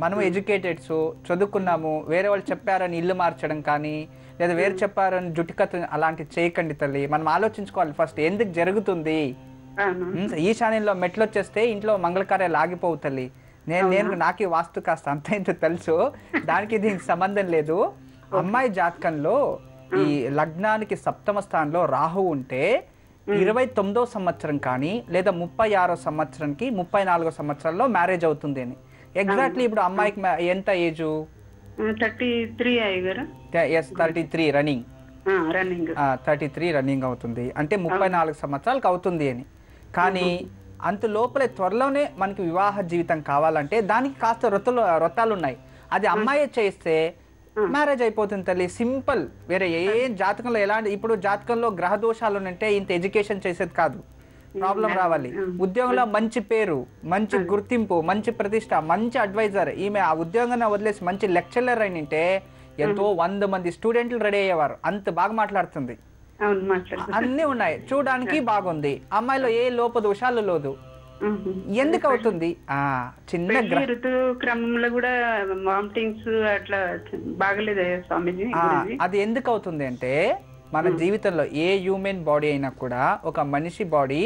మనము ఎడ్యుకేటెడ్స్, చదువుకున్నాము, వేరే వాళ్ళు చెప్పారని ఇల్లు మార్చడం కానీ లేదా వేరే చెప్పారని జుట్టుకథ అలాంటివి చేయకండి తల్లి. మనం ఆలోచించుకోవాలి ఫస్ట్ ఎందుకు జరుగుతుంది. ఈశాన్యంలో మెట్లు వచ్చేస్తే ఇంట్లో మంగళకార్యాలు ఆగిపోవు తల్లి. నాకు వాస్తు కాస్త అంత ఇంత తెలుసు, దానికి దీనికి సంబంధం లేదు. అమ్మాయి జాతకంలో ఈ లగ్నానికి 7వ స్థానంలో రాహు ఉంటే 29వ సంవత్సరం కానీ లేదా 36వ సంవత్సరానికి 34వ సంవత్సరంలో మ్యారేజ్ అవుతుంది అని. ఎగ్జాక్ట్లీ ఇప్పుడు అమ్మాయికి ఎంత ఏజ్? 33 రన్నింగ్. 33 రన్నింగ్ అవుతుంది అంటే 34 సంవత్సరాలకు అవుతుంది అని. కానీ అంత లోపలే త్వరలోనే మనకి వివాహ జీవితం కావాలంటే దానికి కాస్త వ్రతాలు ఉన్నాయి. అది అమ్మాయి చేస్తే మ్యారేజ్ అయిపోతుంది తల్లి, సింపుల్. వేరే ఏ జాతకంలో ఎలాంటి, ఇప్పుడు జాతకంలో గ్రహ దోషాలు ఉంటే ఇంత ఎడ్యుకేషన్ చేసేది కాదు, ప్రాబ్లం రావాలి. ఉద్యోగంలో మంచి పేరు, మంచి గుర్తింపు, మంచి ప్రతిష్ట, మంచి అడ్వైజర్, ఈమె ఆ ఉద్యోగాన్ని వదిలేసి మంచి లెక్చరర్ అయినంటే ఎంతో 100 మంది స్టూడెంట్లు రెడీ అయ్యేవారు, అంత బాగా మాట్లాడుతుంది. అవును మాట్లాడుతున్నా. అన్నీ ఉన్నాయి, చూడడానికి బాగుంది, అమ్మాయిలో ఏ లోపదోషాలు లేదు. ఎందుకు అవుతుంది? చిన్న పెళ్లి ఋతు క్రమంలో కూడా వామిటింగ్స్ అట్లా బాగలేదు స్వామీజీ. అది ఎందుకు అవుతుంది అంటే మన జీవితంలో ఏ హ్యూమన్ బాడీ అయినా కూడా ఒక మనిషి బాడీ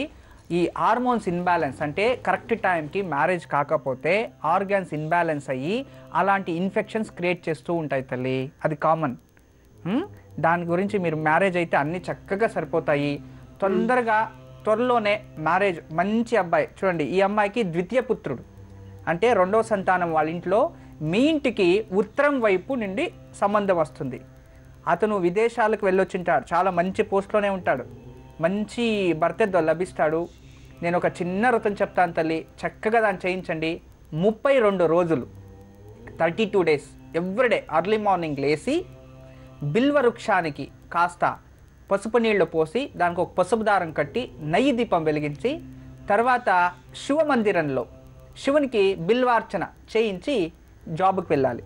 ఈ హార్మోన్స్ ఇన్బ్యాలెన్స్ అంటే కరెక్ట్ టైంకి మ్యారేజ్ కాకపోతే ఆర్గాన్స్ ఇన్బ్యాలెన్స్ అయ్యి అలాంటి ఇన్ఫెక్షన్స్ క్రియేట్ చేస్తూ ఉంటాయి తల్లి, అది కామన్. దాని గురించి మీరు మ్యారేజ్ అయితే అన్నీ చక్కగా సరిపోతాయి. త్వరలోనే మ్యారేజ్, మంచి అబ్బాయి చూడండి. ఈ అమ్మాయికి ద్వితీయ పుత్రుడు అంటే 2వ సంతానం వాళ్ళ ఇంట్లో, మీ ఇంటికి ఉత్తరం వైపు నుండి సంబంధం వస్తుంది. అతను విదేశాలకు వెళ్ళొచ్చింటాడు, చాలా మంచి పోస్ట్లోనే ఉంటాడు, మంచి భర్త లభిస్తాడు. నేను ఒక చిన్న వ్రతం చెప్తాను తల్లి, చక్కగా దాన్ని చేయించండి. 32 రోజులు 32 days ఎవ్రీడే అర్లీ మార్నింగ్ లేచి బిల్వ వృక్షానికి కాస్త పసుపు నీళ్లు పోసి దానికి ఒక పసుపు దారం కట్టి నెయ్యి దీపం వెలిగించి తర్వాత శివ మందిరంలో శివునికి బిల్వార్చన చేయించి జాబ్కి వెళ్ళాలి,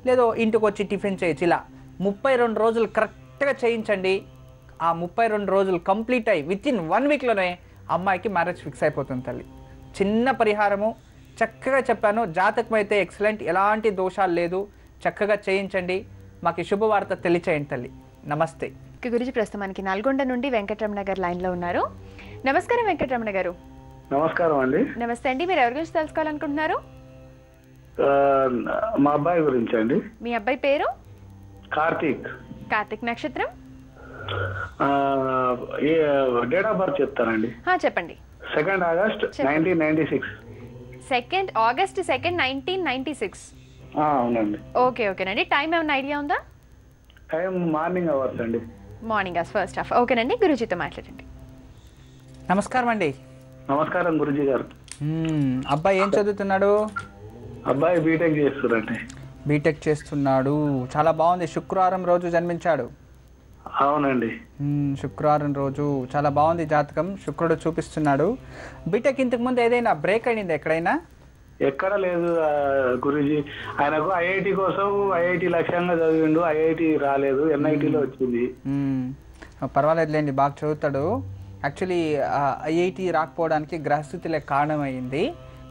లేదో ఇంటికి వచ్చి టిఫిన్ చేయొచ్చు. ఇలా 32 రోజులు కరెక్ట్గా చేయించండి. ఆ 32 రోజులు కంప్లీట్ అయ్యి వితిన్ 1 weekలోనే అమ్మాయికి మ్యారేజ్ ఫిక్స్ అయిపోతుంది తల్లి. చిన్న పరిహారము చక్కగా చెప్పాను. జాతకం అయితే ఎక్సలెంట్, ఎలాంటి దోషాలు లేదు, చక్కగా చేయించండి. మాకు శుభవార్త తెలియచేయండి తల్లి. నమస్తే. గురించి ప్రస్తుతానికి నల్గొండ నుండి వెంకటరమణ గారు లైన్లో ఉన్నారు. నమస్కారం వెంకటరమణ గారు. నమస్కారం అండి. నమస్తే అండి, మీరు ఎవరి గురించి తెలుసుకోవాలనుకుంటున్నారు? మా అబ్బాయి గురించి అండి. మీ అబ్బాయి పేరు? కార్తీక్. కార్తీక్ నక్షత్రం? డేట్ ఆఫ్ బర్త్ చెప్తానండి. చెప్పండి. 2nd August 1996. 2nd August 1996. అవునండి. ఓకేనండి. టైం ఏమైనా ఐడియా ఉందా? టైం మార్నింగ్ అవర్స్ అండి. Morning hours first half. ఓకేనండి, గురుజీతో మాట్లాడండి. నమస్కారం అండి. నమస్కారం గురుజీ గారు. అబ్బాయి ఏం చదువుతున్నాడు? అబ్బాయి బీటెక్ చేస్తున్నారండి. బీటెక్ చేస్తున్నాడు, చాలా బాగుంది. శుక్రవారం రోజు జన్మించాడు. అవునండి. శుక్రవారం రోజు చాలా బాగుంది జాతకం, శుక్రుడు చూపిస్తున్నాడు. బీటెక్ ఇంతకు ముందు ఏదైనా బ్రేక్ అయింది ఎక్కడైనా? ఎక్కడ లేదు గురుజీ. ఆయనకు ఐఐటి కోసం ఐఐటి లక్ష్యంగా చదివిండు, ఐఐటి రాలేదు, ఎన్ఐటిలో వచ్చింది. పర్వాలేదులేండి, బాగా చదువుతాడు. యాక్చువల్లీ ఐఐటి రాకపోవడానికి గ్రహస్థితులే కారణమైంది.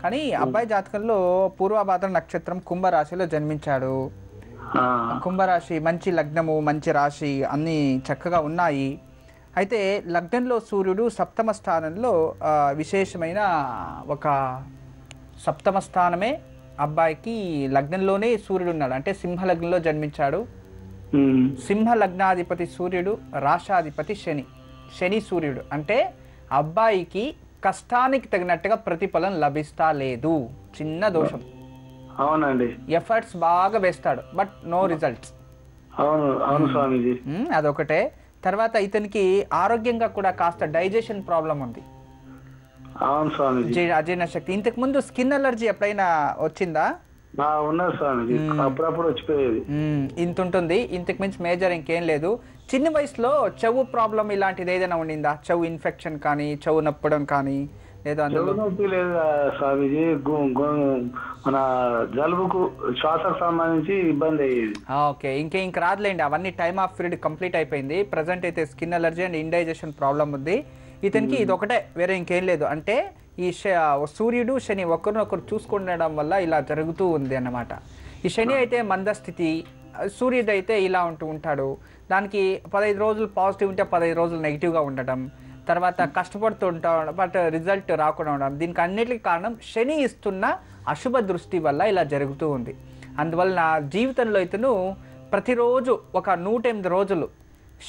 కానీ అబ్బాయి జాతకంలో పూర్వభాద్ర నక్షత్రం కుంభరాశిలో జన్మించాడు. కుంభరాశి మంచి లగ్నము, మంచి రాశి అన్నీ చక్కగా ఉన్నాయి. అయితే లగ్నంలో సూర్యుడు 7వ స్థానంలో విశేషమైన ఒక 7వ స్థానమే అబ్బాయికి లగ్నంలోనే సూర్యుడు ఉన్నాడు. అంటే సింహ లగ్నంలో జన్మించాడు. సింహ లగ్నాధిపతి సూర్యుడు, రాశాధిపతి శని. శని సూర్యుడు అంటే అబ్బాయికి కష్టానికి తగినట్టుగా ప్రతిఫలం లభిస్తా లేదు, చిన్న దోషం. అవునండి. ఎఫర్ట్స్ బాగా వేస్తాడు బట్ నో రిజల్ట్స్. అవును స్వామీజీ. అదొకటే. తర్వాత ఇతనికి ఆరోగ్యంగా కూడా కాస్త డైజెషన్ ప్రాబ్లం ఉంది. అవును స్వామీజీ. అజీర్ణ శక్తి. ఇంతకు ముందు స్కిన్ అలర్జీ ఎప్పుడైనా వచ్చిందా? ఉన్నది స్వామీజీ, అప్పుడప్పుడు వచ్చిపోయేది. ఇంత ఉంటుంది, ఇంతకు మించి మేజర్ ఇంకేం లేదు. చిన్న వయసులో చెవు ప్రాబ్లం ఇలాంటిది ఏదైనా ఉండిందా? చెవు ఇన్ఫెక్షన్ కానీ, చెవు నొప్పడం కానీ, లేదా చెవు నొప్పి లేదు స్వామీజీ. మన జలుబుకు శ్వాసకు సంబంధించి ఇబ్బంది అయ్యేది. ఓకే, ఇంక రాదులేండి, అవన్నీ టైమ్ ఆఫ్ పీరియడ్ కంప్లీట్ అయిపోయింది. ప్రజెంట్ అయితే skin allergy and indigestion problem ఉంది ఇతనికి. ఇది ఒకటే, వేరే ఇంకేం లేదు. అంటే ఈ సూర్యుడు శని ఒకరినొకరు చూసుకుండడం వల్ల ఇలా జరుగుతూ ఉంది అన్నమాట. ఈ శని అయితే మందస్థితి, సూర్యుడు అయితే ఇలా ఉంటాడు. దానికి 15 రోజులు పాజిటివ్ ఉంటే 15 రోజులు నెగిటివ్గా ఉండడం, తర్వాత కష్టపడుతూ ఉంటాడు బట్ రిజల్ట్ రాకుండా ఉండడం. దీనికి అన్నిటికీ కారణం శని ఇస్తున్న అశుభ దృష్టి వల్ల ఇలా జరుగుతూ ఉంది. అందువలన జీవితంలో ఇతను ప్రతిరోజు ఒక 108 రోజులు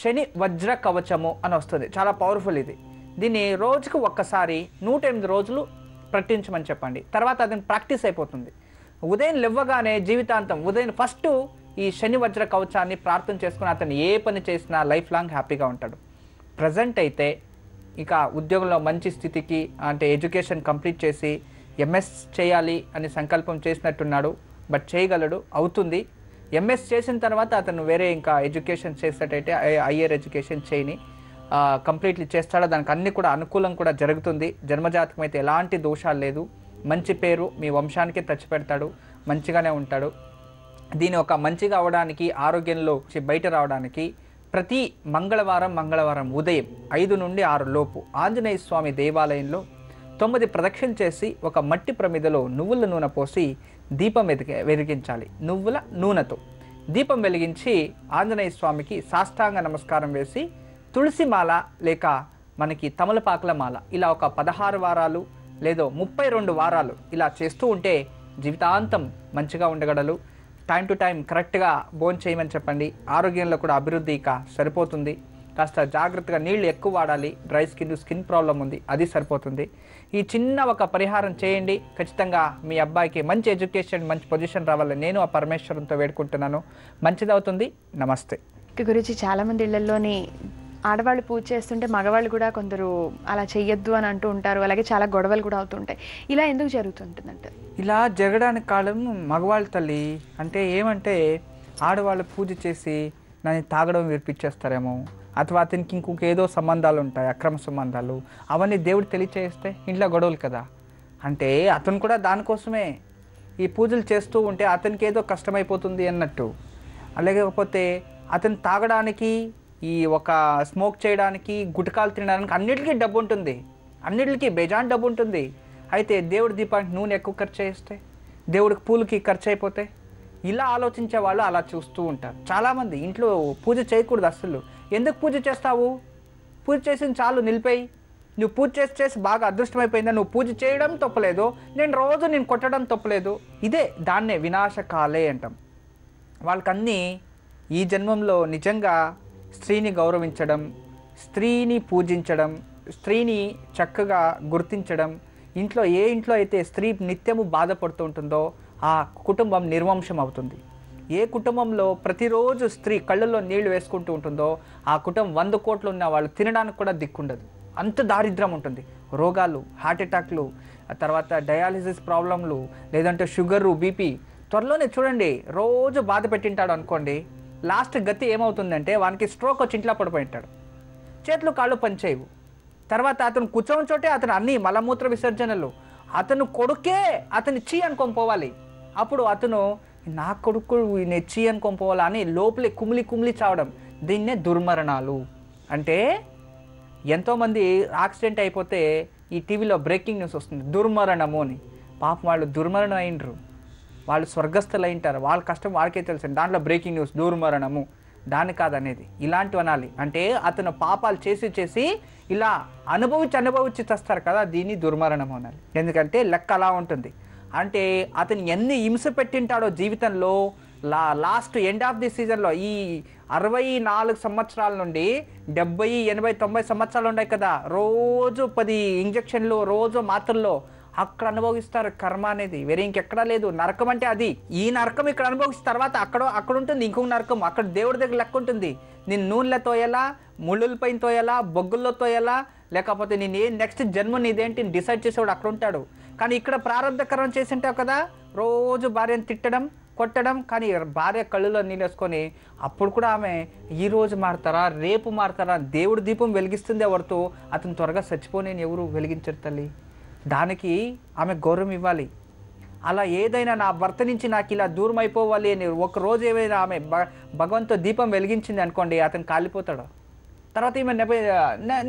శని వజ్ర కవచము అని వస్తుంది, చాలా పవర్ఫుల్ ఇది. దీన్ని రోజుకు ఒక్కసారి 108 రోజులు పట్టించమని చెప్పండి. తర్వాత అతను ప్రాక్టీస్ అయిపోతుంది. ఉదయం లేవగానే జీవితాంతం ఉదయం ఫస్ట్ ఈ శని వజ్ర కవచాన్ని ప్రార్థన చేసుకుని అతను ఏ పని చేసినా లైఫ్ లాంగ్ హ్యాపీగా ఉంటాడు. ప్రజెంట్ అయితే ఇక ఉద్యోగంలో మంచి స్థితికి, అంటే ఎడ్యుకేషన్ కంప్లీట్ చేసి ఎంఎస్ చేయాలి అని సంకల్పం చేసినట్టున్నాడు. బట్ చేయగలడు, అవుతుంది. ఎంఎస్ చేసిన తర్వాత అతను వేరే ఇంకా ఎడ్యుకేషన్ చేసేటైతే హయ్యర్ ఎడ్యుకేషన్ చేయని కంప్లీట్లీ చేస్తాడు. దానికి అన్ని కూడా అనుకూలం కూడా జరుగుతుంది. జన్మజాతకం అయితే ఎలాంటి దోషాలు లేదు. మంచి పేరు మీ వంశానికే తెచ్చిపెడతాడు, మంచిగానే ఉంటాడు. దీని ఒక మంచిగా అవడానికి, ఆరోగ్యంలో బయట రావడానికి ప్రతి మంగళవారం ఉదయం 5 నుండి 6 లోపు ఆంజనేయ స్వామి దేవాలయంలో 9 ప్రదక్షిణ చేసి ఒక మట్టి ప్రమిదలో నువ్వుల నూనె పోసి దీపం వెలిగించాలి. నువ్వుల నూనెతో దీపం వెలిగించి ఆంజనేయ స్వామికి సాష్టాంగ నమస్కారం వేసి తులసి మాల లేక మనకి తమలపాకుల మాల ఇలా ఒక 16 వారాలు లేదో 32 వారాలు ఇలా చేస్తూ ఉంటే జీవితాంతం మంచిగా ఉండగలరు. టైం టు టైం కరెక్ట్గా భోజనం చేయమని చెప్పండి. ఆరోగ్యంలో కూడా అభివృద్ధి ఇక సరిపోతుంది. కాస్త జాగ్రత్తగా నీళ్ళు ఎక్కువ వాడాలి. డ్రై స్కిన్ ప్రాబ్లం ఉంది, అది సరిపోతుంది. ఈ చిన్న ఒక పరిహారం చేయండి. ఖచ్చితంగా మీ అబ్బాయికి మంచి ఎడ్యుకేషన్, మంచి పొజిషన్ రావాలని నేను ఆ పరమేశ్వరంతో వేడుకుంటున్నాను. మంచిదవుతుంది. నమస్తే. గురించి చాలామంది ఇళ్లలోని ఆడవాళ్ళు పూజ చేస్తుంటే మగవాళ్ళు కూడా కొందరు అలా చెయ్యొద్దు అని అంటూ ఉంటారు. అలాగే చాలా గొడవలు కూడా అవుతుంటాయి. ఇలా ఎందుకు జరుగుతుంటుందంటే? ఇలా జరగడానికి కారణం మగవాళ్ళ తల్లి. అంటే ఏమంటే ఆడవాళ్ళు పూజ చేసి నన్ను తాగడం వినిపించేస్తారేమో, అథవా అతనికి ఇంకొక ఏదో సంబంధాలు ఉంటాయి, అక్రమ సంబంధాలు, అవన్నీ దేవుడు తెలియచేస్తే ఇంట్లో గొడవలు కదా. అంటే అతను కూడా దానికోసమే ఈ పూజలు చేస్తూ ఉంటే అతనికి ఏదో కష్టమైపోతుంది అన్నట్టు. లేకపోతే అతను తాగడానికి, ఈ ఒక స్మోక్ చేయడానికి, గుటకాలు తినడానికి అన్నిటికీ డబ్బు ఉంటుంది, అన్నిటికీ బేజాన్ డబ్బు ఉంటుంది. అయితే దేవుడి దీపానికి నూనె ఎక్కువ ఖర్చు చేస్తే, దేవుడికి పూలకి ఖర్చు అయిపోతే, ఇలా ఆలోచించే వాళ్ళు అలా చూస్తూ ఉంటారు. చాలామంది ఇంట్లో పూజ చేయకూడదు అసలు. ఎందుకు పూజ చేస్తావు? పూజ చేసిన చాలు, నిలిపేయి. నువ్వు పూజ చేసి బాగా అదృష్టమైపోయిందా? నువ్వు పూజ చేయడం తప్పలేదు, నేను కొట్టడం తప్పలేదు. ఇదే దాన్నే వినాశకాలే అంటాం. వాళ్ళకన్నీ ఈ జన్మంలో నిజంగా స్త్రీని గౌరవించడం, స్త్రీని పూజించడం, స్త్రీని చక్కగా గుర్తించడం, ఇంట్లో ఏ ఇంట్లో అయితే స్త్రీ నిత్యము బాధపడుతూ ఉంటుందో ఆ కుటుంబం నిర్వంశం అవుతుంది. ఏ కుటుంబంలో ప్రతిరోజు స్త్రీ కళ్ళల్లో నీళ్లు వేసుకుంటూ ఉంటుందో ఆ కుటుంబం 100 కోట్లు ఉన్న వాళ్ళు తినడానికి కూడా దిక్కుండదు. అంత దారిద్ర్యం ఉంటుంది. రోగాలు, హార్ట్ అటాక్లు, తర్వాత డయాలిసిస్ ప్రాబ్లంలు, లేదంటే షుగరు, బీపీ. త్వరలోనే చూడండి, రోజు బాధ పెట్టింటాడు అనుకోండి, లాస్ట్ గతి ఏమవుతుందంటే వానికి స్ట్రోక్ వచ్చి ఇంట్లో పడిపోయి ఉంటాడు. చేతులు కాళ్ళు పనిచేయవు. తర్వాత అతను కూర్చోని చోటే అతను అన్ని మలమూత్ర విసర్జనలు, అతను కొడుకే అతను చీ అనుకొని పోవాలి. అప్పుడు అతను నా కొడుకు నేను చీ అనుకొని పోవాలా అని లోపలే కుమిలి చావడం. దీన్నే దుర్మరణాలు. అంటే ఎంతోమంది యాక్సిడెంట్ అయిపోతే ఈ టీవీలో బ్రేకింగ్ న్యూస్ వస్తుంది, దుర్మరణము అని. పాపం వాళ్ళు దుర్మరణం అయినరు, వాళ్ళు స్వర్గస్థులు అయింటారు, వాళ్ళ కష్టం వాళ్ళకే తెలుసు. దాంట్లో బ్రేకింగ్ న్యూస్ దుర్మరణము, దాని కాదనేది. ఇలాంటివి అనాలి. అంటే అతను పాపాలు చేసి ఇలా అనుభవించి చేస్తారు కదా, దీన్ని దుర్మరణము అనాలి. ఎందుకంటే లెక్క అలా ఉంటుంది. అంటే అతను ఎన్ని హింస పెట్టింటాడో జీవితంలో, లాస్ట్ ఎండ్ ఆఫ్ ది సీజన్లో ఈ 64 సంవత్సరాల నుండి 70, 80, 90 సంవత్సరాలు ఉన్నాయి కదా, రోజు 10 ఇంజక్షన్లు, రోజు మాత్రల్లో అక్కడ అనుభవిస్తారు కర్మ అనేది. వేరే ఇంకెక్కడా లేదు. నరకం అంటే అది. ఈ నరకం ఇక్కడ అనుభవించిన తర్వాత అక్కడ ఉంటుంది ఇంకొక నరకం. అక్కడ దేవుడి దగ్గర లెక్క ఉంటుంది. నేను నూనెలో తోయాలా, ముళ్ళుల పైన తోయాలా, బొగ్గుల్లో తోయాలా, లేకపోతే నేను నెక్స్ట్ జన్మ నీదేంటి డిసైడ్ చేసేవాడు అక్కడ ఉంటాడు. కానీ ఇక్కడ ప్రారంభకరం చేసి ఉంటావు కదా, రోజు భార్యను తిట్టడం, కొట్టడం. కానీ భార్య కళ్ళులో నీళ్ళు వేసుకొని అప్పుడు కూడా ఆమె ఈరోజు మారుతారా, రేపు మారుతారా, దేవుడి దీపం వెలిగిస్తుంది ఎవరితో, అతను త్వరగా చచ్చిపోనేని ఎవరు వెలిగించరు తల్లి. దానికి ఆమె గౌరవం ఇవ్వాలి. అలా ఏదైనా నా భర్త నుంచి నాకు ఇలా దూరం అయిపోవాలి అని ఒకరోజు ఏమైనా ఆమె భగవంతుతో దీపం వెలిగించింది అనుకోండి, అతను కాలిపోతాడు. తర్వాత ఈమె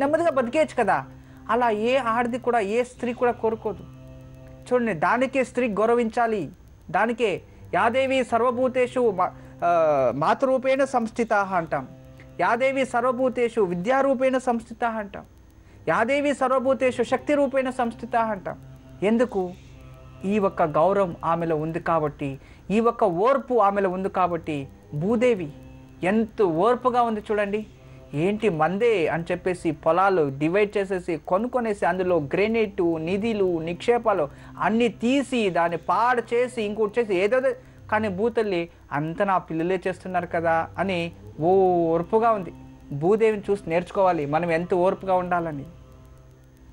నెమ్మదిగా బతికేయచ్చు కదా. అలా ఏ ఆడది కూడా, ఏ స్త్రీ కూడా కోరుకోదు. చూడండి, దానికే స్త్రీ గౌరవించాలి. దానికే యాదేవి సర్వభూతేషు మాతృరూపేణ సంస్థిత అంటాం, యాదేవి సర్వభూతేషు విద్యారూపేణ సంస్థిత అంటాం, యాదేవి సర్వభూతేషు శక్తి రూపేణ సంస్థిత అంటాం. ఎందుకు? ఈ ఒక్క గౌరవం ఆమెలో ఉంది కాబట్టి, ఈ ఒక్క ఓర్పు ఆమెలో ఉంది కాబట్టి. భూదేవి ఎంత ఓర్పుగా ఉంది చూడండి. ఏంటి మందే అని చెప్పేసి పొలాలు డివైడ్ చేసేసి కొనుక్కొనేసి అందులో గ్రెనేటు, నిధులు, నిక్షేపాలు అన్నీ తీసి దాన్ని పాడు చేసి ఇంకోటి చేసి ఏదో. కానీ భూతల్లి అంత నా పిల్లలే చేస్తున్నారు కదా అని ఓర్పుగా ఉంది. భూదేవిని చూసి నేర్చుకోవాలి మనం ఎంత ఓర్పుగా ఉండాలని.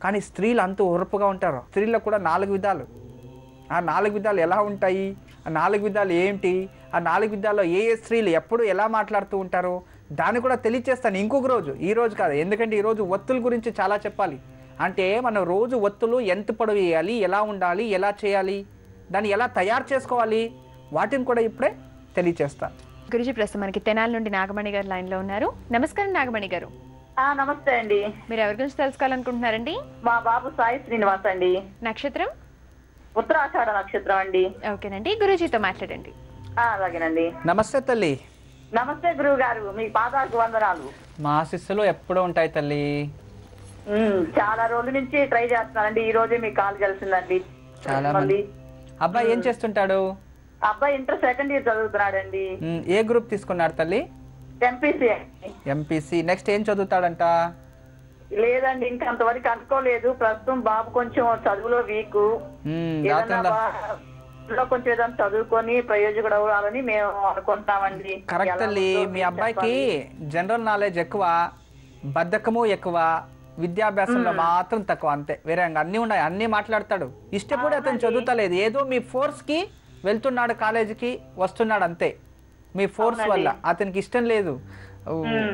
కానీ స్త్రీలు అంత ఓర్పుగా ఉంటారు. స్త్రీల్లో కూడా 4 విధాలు. ఆ 4 విధాలు ఎలా ఉంటాయి, ఆ 4 విధాలు ఏంటి, ఆ 4 విధాల్లో ఏ స్త్రీలు ఎప్పుడు ఎలా మాట్లాడుతూ ఉంటారో దాన్ని కూడా తెలియచేస్తాను ఇంకొక రోజు, ఈ రోజు కాదు. ఎందుకంటే ఈరోజు ఒత్తుల గురించి చాలా చెప్పాలి. అంటే మనం రోజు ఒత్తులు ఎంత పొడవు వేయాలి, ఎలా ఉండాలి, ఎలా చేయాలి, దాన్ని ఎలా తయారు చేసుకోవాలి, వాటిని కూడా ఇప్పుడే తెలియచేస్తాను. గురుజీ ప్రస్తుతం మనకి తెనాలి నుండి నాగమణి గారు లైన్లో ఉన్నారు. నమస్కారం నాగమణి గారు. నమస్తే అండి. మీరు ఎవరి గురించి తెలుసుకోవాలనుకుంటున్నారండి? మా బాబు సాయి శ్రీనివాస్ అండి. నక్షత్రం ఉత్తరాషాఢ నక్షత్రం అండి. ఓకేనండి, గురుజీతో మాట్లాడండి. అలాగేనండి. నమస్తే తల్లి. నమస్తే గురువు గారు, మీ పాదాలకు వందనాలు. మా ఆశీస్సులు ఎప్పుడూ ఉంటాయి తల్లి. చాలా రోజుల నుంచి ట్రై చేస్తున్నానండి, ఈ రోజే మీకు కాల్ కలిసిందండి. చాలా మంది. అబ్బాయి ఏం చేస్తుంటాడు? అబ్బాయి ఇంటర్ సెకండ్ ఇయర్ చదువుతున్నాడండి. ఏ గ్రూప్ తీసుకున్నాడు తల్లి? ఎంపీసీ. ఎంపీసీ. నెక్స్ట్ ఏం చదువుతాడంట? లేదండి, ఇంకా అంతవరకు అనుకోలేదు. ప్రస్తుతం బాబు కొంచెం చదువులో వీక్, కొంచెం ఏదైనా చదువుకొని ప్రయోజకుడు అవ్వాలని మేము అనుకుంటామండి. కరెక్ట్ తల్లి. మీ అబ్బాయికి జనరల్ నాలెడ్జ్ ఎక్కువ, బద్ధకము ఎక్కువ, విద్యాభ్యాసంలో మాత్రం తక్కువ, అంతే. వేరే అన్నీ ఉన్నాయి, అన్నీ మాట్లాడతాడు. ఇష్టపడి అతను చదువుతలేదు, ఏదో మీ ఫోర్స్కి వెళ్తున్నాడు, కాలేజీకి వస్తున్నాడు, అంతే. మీ ఫోర్స్ వల్ల అతనికి ఇష్టం లేదు,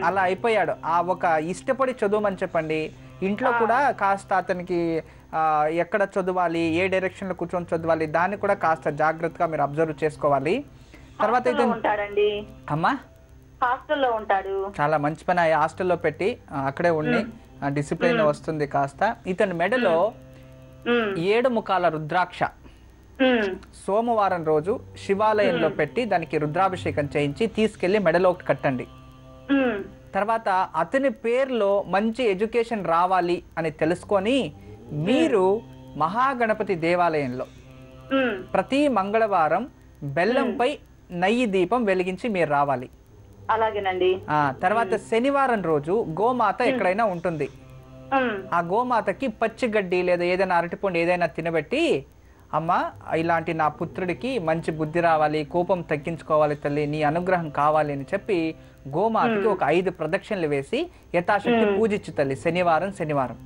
అలా అయిపోయాడు. ఆ ఒక ఇష్టపడి చదువుమని చెప్పండి. ఇంట్లో కూడా కాస్త అతనికి ఎక్కడ చదవాలి, ఏ డైరెక్షన్లో కూర్చొని చదవాలి, దాన్ని కూడా కాస్త జాగ్రత్తగా మీరు అబ్జర్వ్ చేసుకోవాలి. తర్వాత అయితే అమ్మా హాస్టల్లో ఉంటాడు. చాలా మంచి పని, హాస్టల్లో పెట్టి అక్కడే ఉండి డిసిప్లిన్ వస్తుంది కాస్త. ఇతని మెడలో 7 ముఖాల రుద్రాక్ష సోమవారం రోజు శివాలయంలో పెట్టి దానికి రుద్రాభిషేకం చేయించి తీసుకెళ్లి మెడలో కట్టండి. తర్వాత అతని పేరులో మంచి ఎడ్యుకేషన్ రావాలి అని తెలుసుకొని మీరు మహాగణపతి దేవాలయంలో ప్రతి మంగళవారం బెల్లంపై నెయ్యి దీపం వెలిగించి మీరు రావాలి. అలాగేనండి. తర్వాత శనివారం రోజు గోమాత ఎక్కడైనా ఉంటుంది, ఆ గోమాతకి పచ్చి గడ్డి లేదా ఏదైనా అరటిపండు ఏదైనా తినబెట్టి, అమ్మ ఇలాంటి నా పుత్రుడికి మంచి బుద్ధి రావాలి, కోపం తగ్గించుకోవాలి తల్లి, నీ అనుగ్రహం కావాలి అని చెప్పి గోమాతకి ఒక 5 ప్రదక్షిణలు వేసి యథాశక్తి పూజించు తల్లి, శనివారం.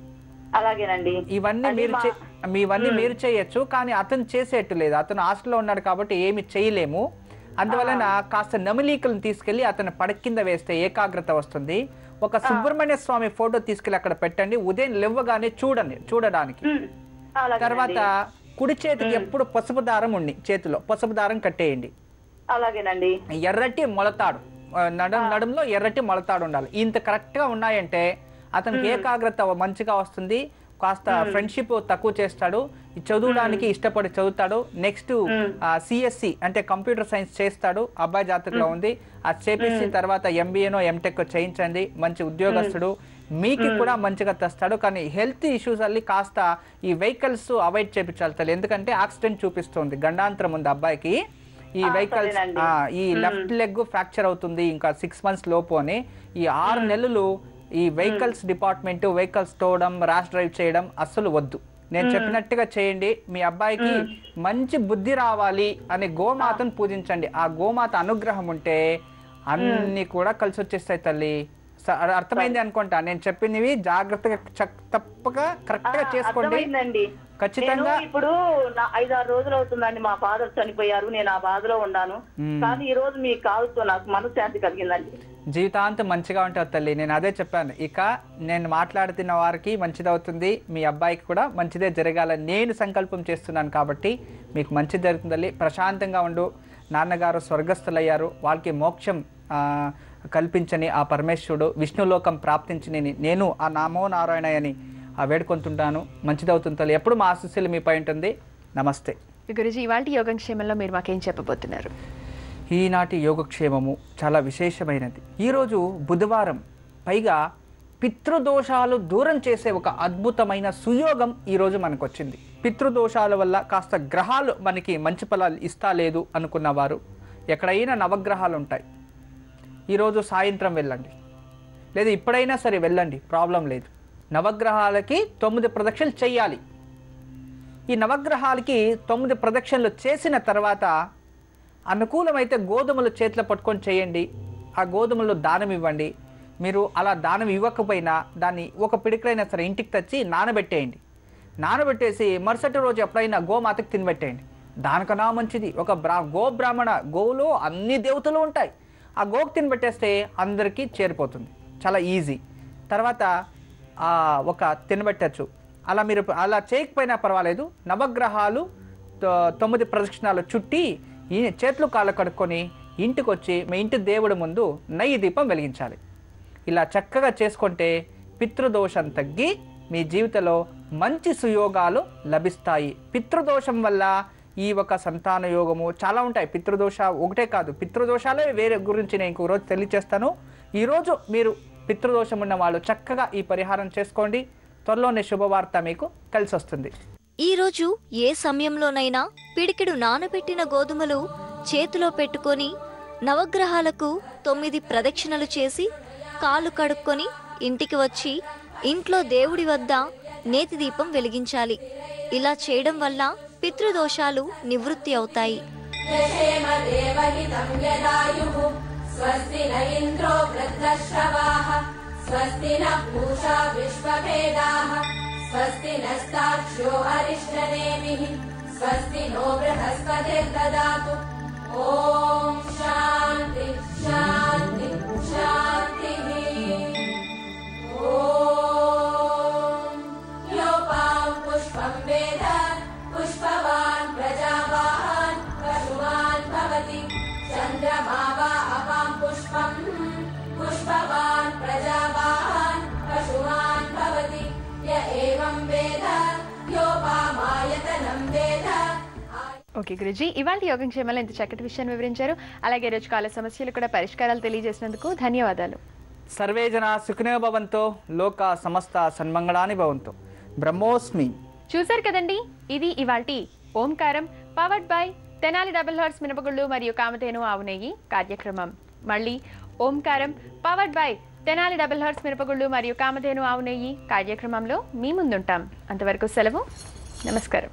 అలాగేనండి. ఇవన్నీ మీరు చేయొచ్చు, కానీ అతను చేసేట్టు లేదు. అతను హాస్టల్లో ఉన్నాడు కాబట్టి ఏమి చేయలేము. అందువలన కాస్త నమిలీకలను తీసుకెళ్లి అతను పడక కింద వేస్తే ఏకాగ్రత వస్తుంది. ఒక సుబ్రహ్మణ్య స్వామి ఫోటో తీసుకెళ్లి అక్కడ పెట్టండి, ఉదయం లేవగానే చూడడానికి. తర్వాత కుడి చేతికి ఎప్పుడు పసుపు దారం ఉండి చేతిలో పసుపు దారం కట్టేయండి. అలాగేనండి. ఎర్రటి మొలతాడు, నడుంలో ఎర్రటి మొలతాడు ఉండాలి. ఇంత కరెక్ట్ గా ఉన్నాయంటే అతనికి ఏకాగ్రత మంచిగా వస్తుంది, కాస్త ఫ్రెండ్షిప్ తక్కువ చేస్తాడు, చదవడానికి ఇష్టపడి చదువుతాడు. నెక్స్ట్ సిఎస్సి అంటే కంప్యూటర్ సైన్స్ చేస్తాడు, అబ్బాయి జాతకంలో ఉంది. అది చేపించి తర్వాత ఎంబీఏనో ఎంటెక్ చేయించండి, మంచి ఉద్యోగస్తుడు, మీకు కూడా మంచిగా తెస్తాడు. కానీ హెల్త్ ఇష్యూస్ అల్లి కాస్త ఈ వెహికల్స్ అవాయిడ్ చేయించాలి తల్లి, ఎందుకంటే యాక్సిడెంట్ చూపిస్తుంది, గండాంతరం ఉంది అబ్బాయికి. ఈ వెహికల్స్ ఈ లెఫ్ట్ లెగ్ ఫ్రాక్చర్ అవుతుంది ఇంకా 6 months లోపు అని. ఈ 6 నెలలు ఈ వెహికల్స్ డిపార్ట్మెంట్ వెహికల్స్ తోవడం, ర్యాష్ డ్రైవ్ చేయడం అస్సలు వద్దు. నేను చెప్పినట్టుగా చేయండి. మీ అబ్బాయికి మంచి బుద్ధి రావాలి అని గోమాతను పూజించండి. ఆ గోమాత అనుగ్రహం ఉంటే అన్ని కూడా కలిసి వచ్చేస్తాయి తల్లి. అర్థమైంది అనుకుంటా, నేను చెప్పినవి జాగ్రత్తగా తప్పక కరెక్ట్ గా చేసుకోండి. ఖచ్చితంగా. ఇప్పుడు 5-6 రోజులు అవుతుందండి, మా ఫాదర్ చనిపోయారు, నేను ఆ బాధలో ఉన్నాను. కానీ ఈ రోజు మీ కాల్తో నాకు మనశ్శాంతి కలిగిందండి. జీవితాంతం మంచిగా ఉంటుంది తల్లి, నేను అదే చెప్పాను. ఇక నేను మాట్లాడుతున్న వారికి మంచిదవుతుంది, మీ అబ్బాయికి కూడా మంచిదే జరగాలని నేను సంకల్పం చేస్తున్నాను కాబట్టి మీకు మంచి జరుగుతుంది. ప్రశాంతంగా ఉండు. నాన్నగారు స్వర్గస్థులయ్యారు, వాళ్ళకి మోక్షం కల్పించని ఆ పరమేశ్వరుడు, విష్ణులోకం ప్రాప్తించని నేను ఆ నామో నారాయణ అని వేడుకుంటుంటాను. మంచిదవుతుంది తల్లి, ఎప్పుడు మా ఆశీస్సులు మీపై ఉంటుంది. నమస్తే గురుజీ. ఇవాళ యోగక్షేమంలో మీరు మాకేం చెప్పబోతున్నారు? ఈనాటి యోగక్షేమము చాలా విశేషమైనది. ఈరోజు బుధవారం, పైగా పితృదోషాలు దూరం చేసే ఒక అద్భుతమైన సుయోగం ఈరోజు మనకు వచ్చింది. పితృదోషాల వల్ల కాస్త గ్రహాలు మనకి మంచి ఫలాలు ఇస్తా లేదు అనుకున్నవారు, ఎక్కడైనా నవగ్రహాలు ఉంటాయి, ఈరోజు సాయంత్రం వెళ్ళండి, లేదా ఇప్పుడైనా సరే వెళ్ళండి, ప్రాబ్లం లేదు. నవగ్రహాలకి 9 ప్రదక్షిణలు చెయ్యాలి. ఈ నవగ్రహాలకి 9 ప్రదక్షిణలు చేసిన తర్వాత అనుకూలమైతే గోధుమలు చేతిలో పట్టుకొని చేయండి. ఆ గోధుమలు దానం ఇవ్వండి. మీరు అలా దానం ఇవ్వకపోయినా దాన్ని ఒక పిడికలైనా సరే ఇంటికి తెచ్చి నానబెట్టేయండి. నానబెట్టేసి మరుసటి రోజు ఎప్పుడైనా గోమాతకి తినబెట్టేయండి. దానికన్నా మంచిది ఒక గోబ్రాహ్మణ, గోవులో అన్ని దేవతలు ఉంటాయి, ఆ గోకు తినబెట్టేస్తే అందరికీ చేరిపోతుంది, చాలా ఈజీ. తర్వాత ఒక తినబెట్టచ్చు. అలా మీరు అలా చేయకపోయినా పర్వాలేదు. నవగ్రహాలు 9 ప్రదక్షిణాలు చుట్టి ఈ చేతులు కాళ్ళు కడుక్కొని ఇంటికి వచ్చి మీ ఇంటి దేవుడి ముందు నెయ్యి దీపం వెలిగించాలి. ఇలా చక్కగా చేసుకుంటే పితృదోషం తగ్గి మీ జీవితంలో మంచి సుయోగాలు లభిస్తాయి. పితృదోషం వల్ల ఈ ఒక సంతాన యోగము చాలా ఉంటాయి. పితృదోష ఒకటే కాదు, పితృదోషాలే వేరే గురించి నేను ఇంకో రోజు తెలియచేస్తాను. ఈరోజు మీరు పితృదోషం ఉన్న వాళ్ళు చక్కగా ఈ పరిహారం చేసుకోండి. త్వరలోనే శుభవార్త మీకు కలిసి వస్తుంది. ఈరోజు ఏ సమయంలోనైనా పిడికిడు నానబెట్టిన గోధుమలు చేతిలో పెట్టుకొని నవగ్రహాలకు 9 ప్రదక్షిణలు చేసి కాళ్ళు కడుక్కొని ఇంటికి వచ్చి ఇంట్లో దేవుడి వద్ద నేతి దీపం వెలిగించాలి. ఇలా చేయడం వల్ల పితృదోషాలు నివృత్తి అవుతాయి. స్వస్తి న ఇంద్రో వృద్ధశ్రవాః స్వస్తి న పూషా విశ్వవేదాః స్వస్తి నస్తాక్ష్యో అరిష్టనేమిః స్వస్తి నో బృహస్పతిర్దదాతు. ఓం శాంతి శాంతి శాంతిః. ఓం యోపాం పుష్పం వేద పుష్పవాన్ ప్రజావాన్ పశుమాన్ భవతి. చంద్రమా వా అపాం పుష్పం పుష్పవాన్ ప్రజావాన్ పశుమాన్ భవతి. య ఏవం వేద యోపామాయతనం వేద. ఓకే గురుజీ, ఇవాళ యోగక్షేమాలు ఇంత చక్కటి విషయాన్ని వివరించారు. అలాగే రోజు కాల సమస్యలు కూడా పరిష్కారాలు తెలియజేసినందుకు ధన్యవాదాలు. సర్వే జన సుఖినో భవంతో లోక సమస్త సన్మంగళాని భవంతో. బ్రహ్మోస్మి. చూశారు కదండి, ఇది ఇవాల్టి ఓంకారం powered by Tenali double horse మినపగుళ్ళు మరియు కామధేను ఆవు నెయ్యి కార్యక్రమం. మళ్ళీ ఓంకారం powered by Tenali double horse మినపగుళ్ళు మరియు కామధేను ఆవు నెయ్యి కార్యక్రమంలో మీ ముందుంటాం. అంతవరకు సెలవు. నమస్కారం.